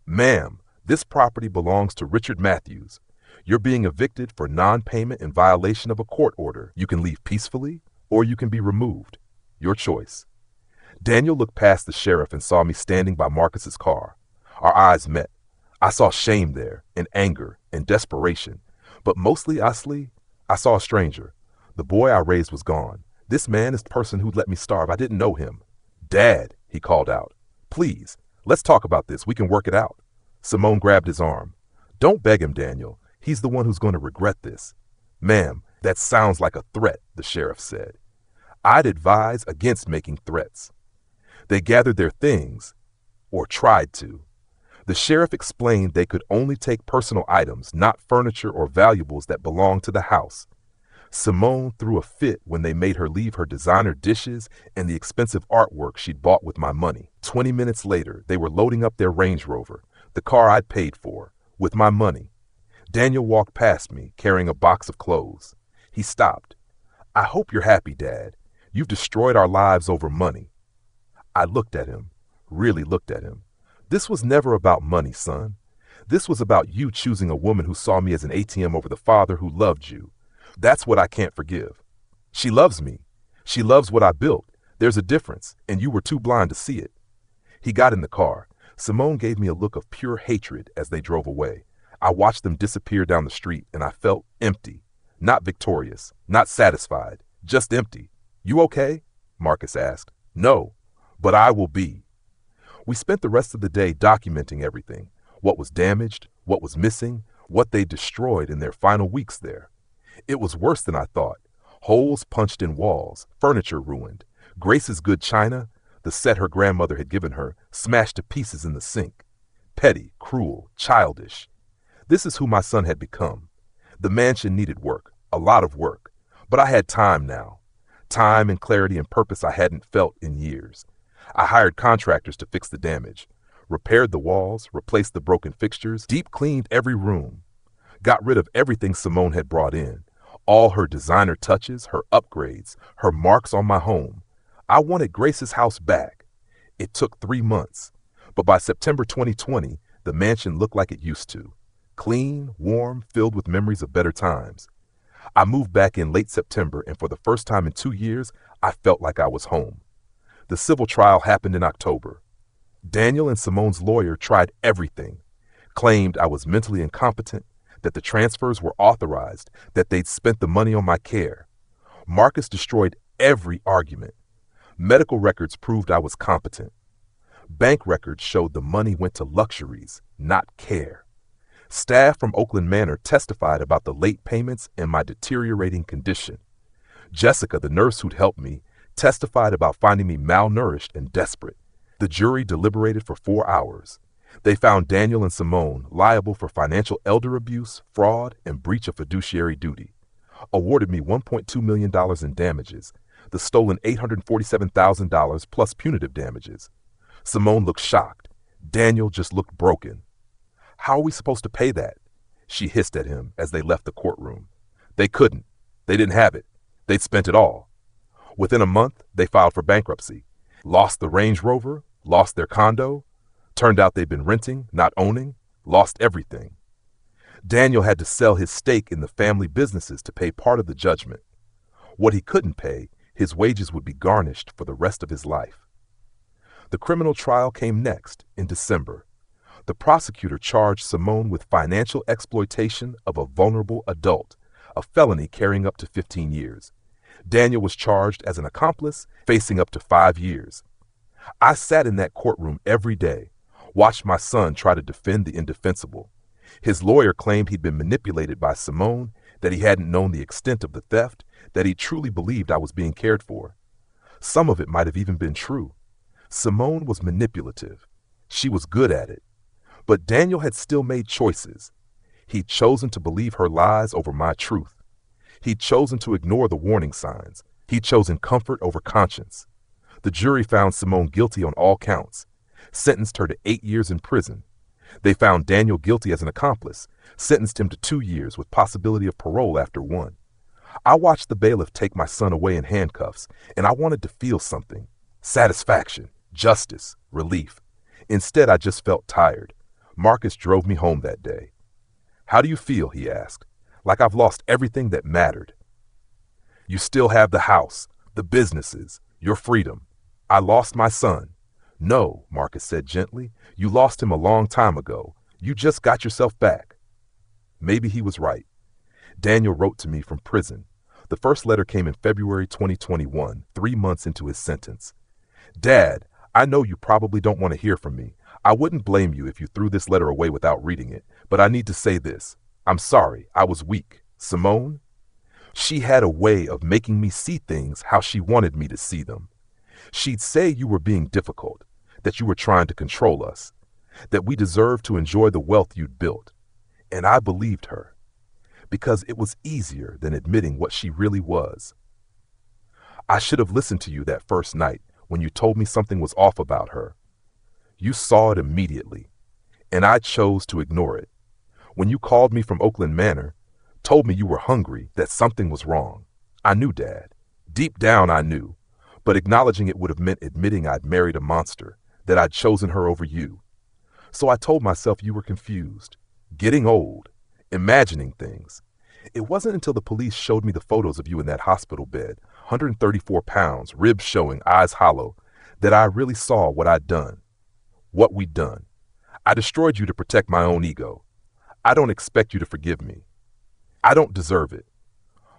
Ma'am, this property belongs to Richard Matthews. You're being evicted for non-payment in violation of a court order. You can leave peacefully, or you can be removed. Your choice. Daniel looked past the sheriff and saw me standing by Marcus's car. Our eyes met. I saw shame there, and anger, and desperation. But mostly, Asli, I saw a stranger. The boy I raised was gone. This man is the person who'd let me starve. I didn't know him. Dad, he called out. Please, let's talk about this. We can work it out. Simone grabbed his arm. Don't beg him, Daniel. He's the one who's going to regret this. Ma'am, that sounds like a threat, the sheriff said. I'd advise against making threats. They gathered their things, or tried to. The sheriff explained they could only take personal items, not furniture or valuables that belonged to the house. Simone threw a fit when they made her leave her designer dishes and the expensive artwork she'd bought with my money. 20 minutes later, they were loading up their Range Rover, the car I'd paid for, with my money. Daniel walked past me, carrying a box of clothes. He stopped. I hope you're happy, Dad. You've destroyed our lives over money. I looked at him, really looked at him. This was never about money, son. This was about you choosing a woman who saw me as an ATM over the father who loved you. That's what I can't forgive. She loves me. She loves what I built. There's a difference, and you were too blind to see it. He got in the car. Simone gave me a look of pure hatred as they drove away. I watched them disappear down the street, and I felt empty. Not victorious, not satisfied, just empty. You okay? Marcus asked. No, but I will be. We spent the rest of the day documenting everything. What was damaged, what was missing, what they destroyed in their final weeks there. It was worse than I thought. Holes punched in walls, furniture ruined. Grace's good china, the set her grandmother had given her, smashed to pieces in the sink. Petty, cruel, childish. This is who my son had become. The mansion needed work, a lot of work. But I had time now. Time and clarity and purpose I hadn't felt in years. I hired contractors to fix the damage, repaired the walls, replaced the broken fixtures, deep cleaned every room, got rid of everything Simone had brought in, all her designer touches, her upgrades, her marks on my home. I wanted Grace's house back. It took 3 months, but by September 2020, the mansion looked like it used to. Clean, warm, filled with memories of better times. I moved back in late September, and for the first time in 2 years, I felt like I was home. The civil trial happened in October. Daniel and Simone's lawyer tried everything, claimed I was mentally incompetent, that the transfers were authorized, that they'd spent the money on my care. Marcus destroyed every argument. Medical records proved I was competent. Bank records showed the money went to luxuries, not care. Staff from Oakland Manor testified about the late payments and my deteriorating condition. Jessica, the nurse who'd helped me, testified about finding me malnourished and desperate. The jury deliberated for 4 hours. They found Daniel and Simone liable for financial elder abuse, fraud, and breach of fiduciary duty. Awarded me $1.2 million in damages, the stolen $847,000 plus punitive damages. Simone looked shocked. Daniel just looked broken. How are we supposed to pay that? She hissed at him as they left the courtroom. They couldn't. They didn't have it. They'd spent it all. Within a month, they filed for bankruptcy. Lost the Range Rover, lost their condo. Turned out they'd been renting, not owning, lost everything. Daniel had to sell his stake in the family businesses to pay part of the judgment. What he couldn't pay, his wages would be garnished for the rest of his life. The criminal trial came next, in December. The prosecutor charged Simone with financial exploitation of a vulnerable adult, a felony carrying up to 15 years. Daniel was charged as an accomplice, facing up to 5 years. I sat in that courtroom every day, watched my son try to defend the indefensible. His lawyer claimed he'd been manipulated by Simone, that he hadn't known the extent of the theft, that he truly believed I was being cared for. Some of it might have even been true. Simone was manipulative. She was good at it. But Daniel had still made choices. He'd chosen to believe her lies over my truth. He'd chosen to ignore the warning signs. He'd chosen comfort over conscience. The jury found Simone guilty on all counts, sentenced her to 8 years in prison. They found Daniel guilty as an accomplice, sentenced him to 2 years with possibility of parole after 1. I watched the bailiff take my son away in handcuffs, and I wanted to feel something. Satisfaction, justice, relief. Instead, I just felt tired. Marcus drove me home that day. How do you feel? He asked. Like I've lost everything that mattered. You still have the house, the businesses, your freedom. I lost my son. No, Marcus said gently. You lost him a long time ago. You just got yourself back. Maybe he was right. Daniel wrote to me from prison. The first letter came in February 2021, 3 months into his sentence. Dad, I know you probably don't want to hear from me. I wouldn't blame you if you threw this letter away without reading it, but I need to say this. I'm sorry, I was weak. Simone? She had a way of making me see things how she wanted me to see them. She'd say you were being difficult, that you were trying to control us, that we deserved to enjoy the wealth you'd built. And I believed her, because it was easier than admitting what she really was. I should have listened to you that first night when you told me something was off about her. You saw it immediately, and I chose to ignore it. When you called me from Oakland Manor, told me you were hungry, that something was wrong. I knew, Dad. Deep down I knew, but acknowledging it would have meant admitting I'd married a monster, that I'd chosen her over you. So I told myself you were confused, getting old, imagining things. It wasn't until the police showed me the photos of you in that hospital bed, 134 pounds, ribs showing, eyes hollow, that I really saw what I'd done, what we'd done. I destroyed you to protect my own ego. I don't expect you to forgive me. I don't deserve it.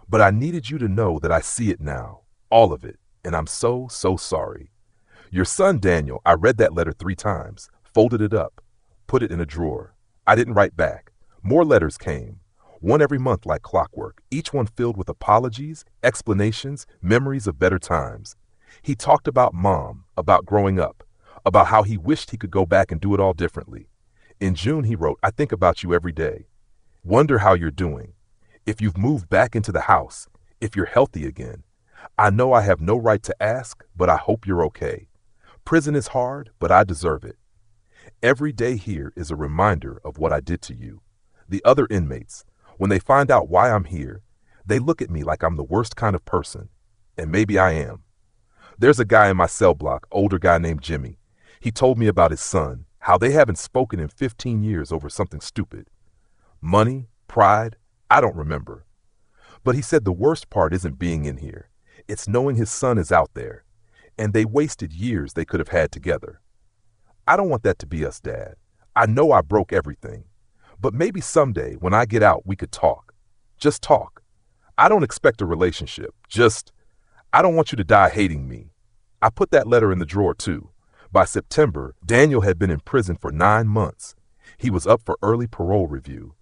But I needed you to know that I see it now, all of it, and I'm so sorry. Your son, Daniel, I read that letter 3 times, folded it up, put it in a drawer. I didn't write back. More letters came, one every month like clockwork, each one filled with apologies, explanations, memories of better times. He talked about Mom, about growing up, about how he wished he could go back and do it all differently. In June, he wrote, I think about you every day. Wonder how you're doing. If you've moved back into the house, if you're healthy again. I know I have no right to ask, but I hope you're okay. Prison is hard, but I deserve it. Every day here is a reminder of what I did to you. The other inmates, when they find out why I'm here, they look at me like I'm the worst kind of person, and maybe I am. There's a guy in my cell block, older guy named Jimmy. He told me about his son, how they haven't spoken in 15 years over something stupid. Money, pride, I don't remember. But he said the worst part isn't being in here. It's knowing his son is out there, and they wasted years they could have had together. I don't want that to be us, Dad. I know I broke everything, but maybe someday when I get out we could talk. Just talk. I don't expect a relationship. I don't want you to die hating me. I put that letter in the drawer too. By September, Daniel had been in prison for 9 months. He was up for early parole review.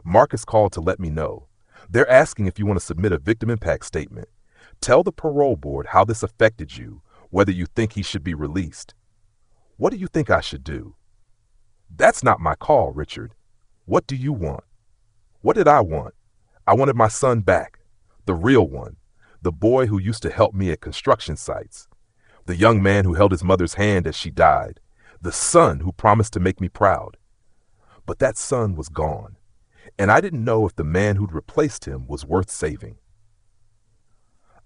Marcus called to let me know. They're asking if you want to submit a victim impact statement. Tell the parole board how this affected you, whether you think he should be released. What do you think I should do? That's not my call, Richard. What do you want? What did I want? I wanted my son back, the real one, the boy who used to help me at construction sites, the young man who held his mother's hand as she died, the son who promised to make me proud. But that son was gone, and I didn't know if the man who'd replaced him was worth saving.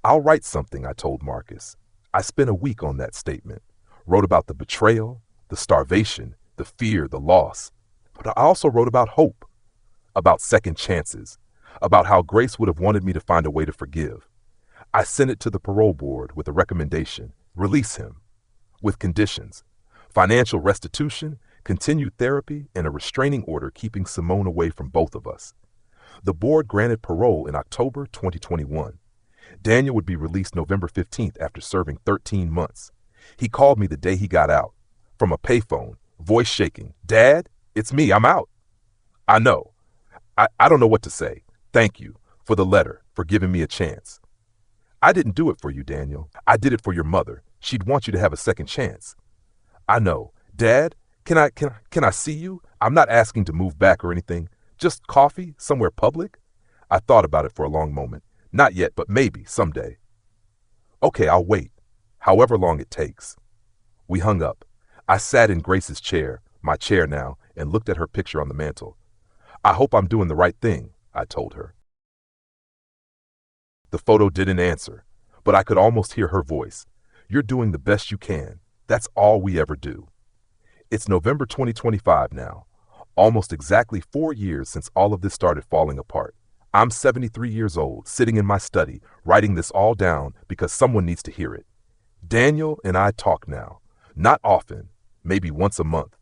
I'll write something, I told Marcus. I spent a week on that statement, wrote about the betrayal, the starvation, the fear, the loss. But I also wrote about hope, about second chances, about how Grace would have wanted me to find a way to forgive. I sent it to the parole board with a recommendation, release him, with conditions, financial restitution, continued therapy, and a restraining order keeping Simone away from both of us. The board granted parole in October 2021. Daniel would be released November 15th after serving 13 months. He called me the day he got out, from a payphone, voice shaking. Dad, it's me, I'm out. I know. I don't know what to say. Thank you for the letter, for giving me a chance. I didn't do it for you, Daniel. I did it for your mother. She'd want you to have a second chance. I know. Dad, can I see you? I'm not asking to move back or anything. Just coffee, somewhere public? I thought about it for a long moment. Not yet, but maybe, someday. Okay, I'll wait, however long it takes. We hung up. I sat in Grace's chair, my chair now, and looked at her picture on the mantel. I hope I'm doing the right thing, I told her. The photo didn't answer, but I could almost hear her voice. You're doing the best you can. That's all we ever do. It's November 2025 now, almost exactly 4 years since all of this started falling apart. I'm 73 years old, sitting in my study, writing this all down because someone needs to hear it. Daniel and I talk now, not often, maybe once a month.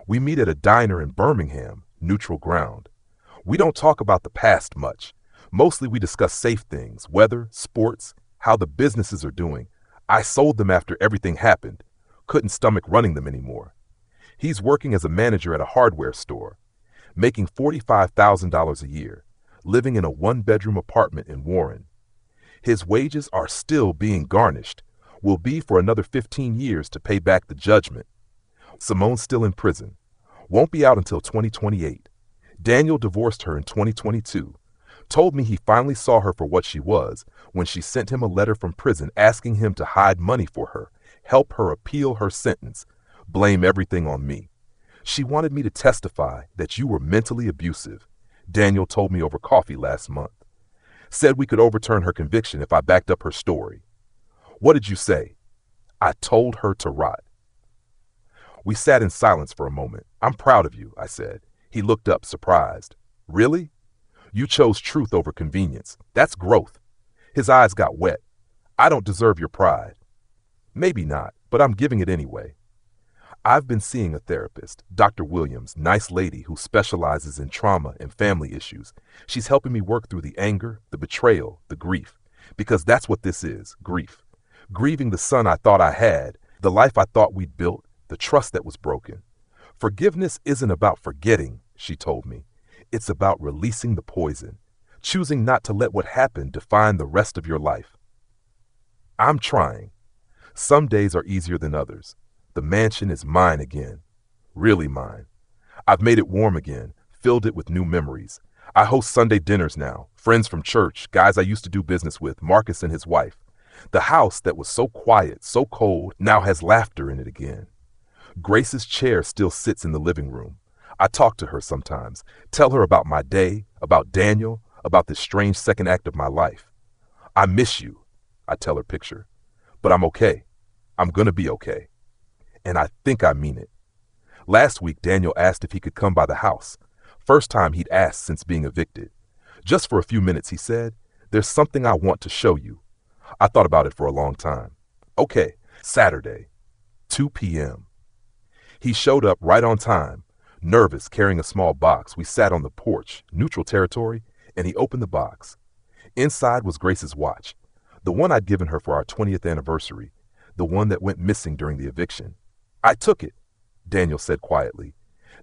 We meet at a diner in Birmingham, neutral ground. We don't talk about the past much, Mostly we discuss safe things, weather, sports, how the businesses are doing. I sold them after everything happened. Couldn't stomach running them anymore. He's working as a manager at a hardware store, making $45,000 a year, living in a one-bedroom apartment in Warren. His wages are still being garnished, will be for another 15 years to pay back the judgment. Simone's still in prison, won't be out until 2028. Daniel divorced her in 2022, told me he finally saw her for what she was when she sent him a letter from prison asking him to hide money for her, help her appeal her sentence, blame everything on me. She wanted me to testify that you were mentally abusive, Daniel told me over coffee last month. Said we could overturn her conviction if I backed up her story. What did you say? I told her to rot. We sat in silence for a moment. I'm proud of you, I said. He looked up, surprised. Really? You chose truth over convenience. That's growth. His eyes got wet. I don't deserve your pride. Maybe not, but I'm giving it anyway. I've been seeing a therapist, Dr. Williams, nice lady who specializes in trauma and family issues. She's helping me work through the anger, the betrayal, the grief. Because that's what this is, grief. Grieving the son I thought I had, the life I thought we'd built, the trust that was broken. Forgiveness isn't about forgetting, she told me. It's about releasing the poison, choosing not to let what happened define the rest of your life. I'm trying. Some days are easier than others. The mansion is mine again. Really mine. I've made it warm again, filled it with new memories. I host Sunday dinners now, friends from church, guys I used to do business with, Marcus and his wife. The house that was so quiet, so cold, now has laughter in it again. Grace's chair still sits in the living room. I talk to her sometimes, tell her about my day, about Daniel, about this strange second act of my life. I miss you, I tell her picture. But I'm okay. I'm gonna be okay. And I think I mean it. Last week, Daniel asked if he could come by the house. First time he'd asked since being evicted. Just for a few minutes, he said, there's something I want to show you. I thought about it for a long time. Okay, Saturday, 2 p.m. He showed up right on time, nervous, carrying a small box. We sat on the porch, neutral territory, and he opened the box. Inside was Grace's watch, the one I'd given her for our 20th anniversary, the one that went missing during the eviction. I took it, Daniel said quietly.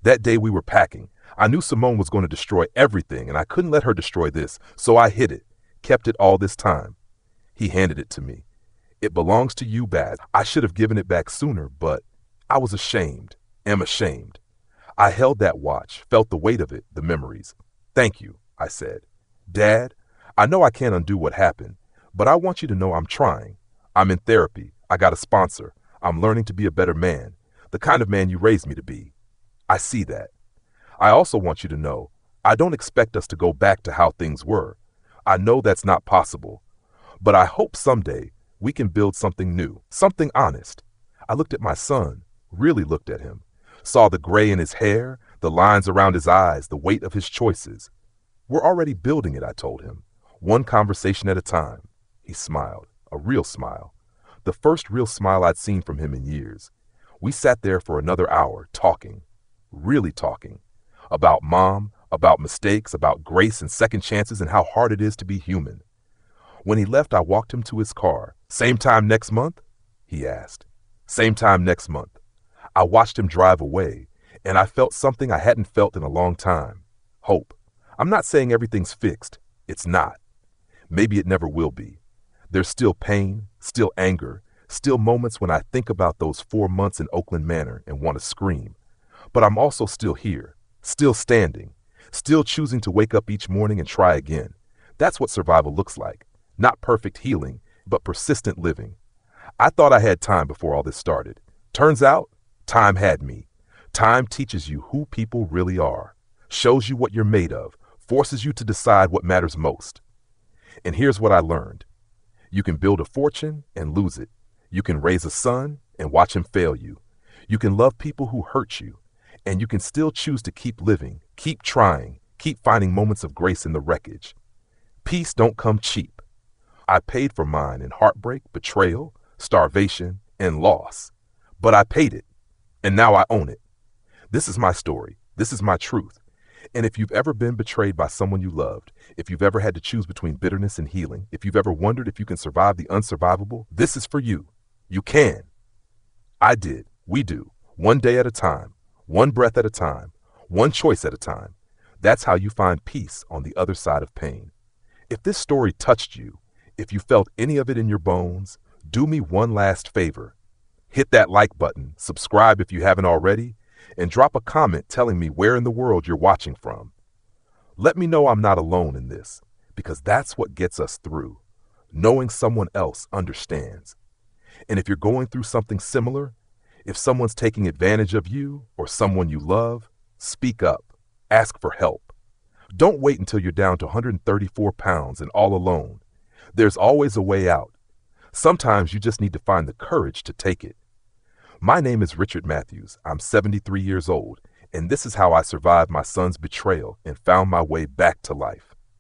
That day we were packing. I knew Simone was going to destroy everything, and I couldn't let her destroy this, so I hid it, kept it all this time. He handed it to me. It belongs to you, Baz. I should have given it back sooner, but I was ashamed, am ashamed. I held that watch, felt the weight of it, the memories. Thank you, I said. Dad, I know I can't undo what happened, but I want you to know I'm trying. I'm in therapy. I got a sponsor. I'm learning to be a better man, the kind of man you raised me to be. I see that. I also want you to know I don't expect us to go back to how things were. I know that's not possible. But I hope someday we can build something new, something honest. I looked at my son, really looked at him, saw the gray in his hair, the lines around his eyes, the weight of his choices. We're already building it, I told him, one conversation at a time. He smiled, a real smile. The first real smile I'd seen from him in years. We sat there for another hour, talking, really talking, about Mom, about mistakes, about grace and second chances and how hard it is to be human. When he left, I walked him to his car. Same time next month? He asked. Same time next month. I watched him drive away, and I felt something I hadn't felt in a long time. Hope. I'm not saying everything's fixed. It's not. Maybe it never will be. There's still pain, still anger, still moments when I think about those 4 months in Oakland Manor and want to scream. But I'm also still here, still standing, still choosing to wake up each morning and try again. That's what survival looks like. Not perfect healing, but persistent living. I thought I had time before all this started. Turns out, time had me. Time teaches you who people really are, shows you what you're made of, forces you to decide what matters most. And here's what I learned. You can build a fortune and lose it. You can raise a son and watch him fail you. You can love people who hurt you. And you can still choose to keep living, keep trying, keep finding moments of grace in the wreckage. Peace don't come cheap. I paid for mine in heartbreak, betrayal, starvation, and loss. But I paid it. And now I own it. This is my story. This is my truth. And if you've ever been betrayed by someone you loved, if you've ever had to choose between bitterness and healing, if you've ever wondered if you can survive the unsurvivable, this is for you. You can. I did. We do. One day at a time, one breath at a time, one choice at a time. That's how you find peace on the other side of pain. If this story touched you, if you felt any of it in your bones, do me one last favor. Hit that like button, subscribe if you haven't already, and drop a comment telling me where in the world you're watching from. Let me know I'm not alone in this, because that's what gets us through, knowing someone else understands. And if you're going through something similar, if someone's taking advantage of you or someone you love, speak up, ask for help. Don't wait until you're down to 134 pounds and all alone. There's always a way out. Sometimes you just need to find the courage to take it. My name is Richard Matthews. I'm 73 years old, and this is how I survived my son's betrayal and found my way back to life.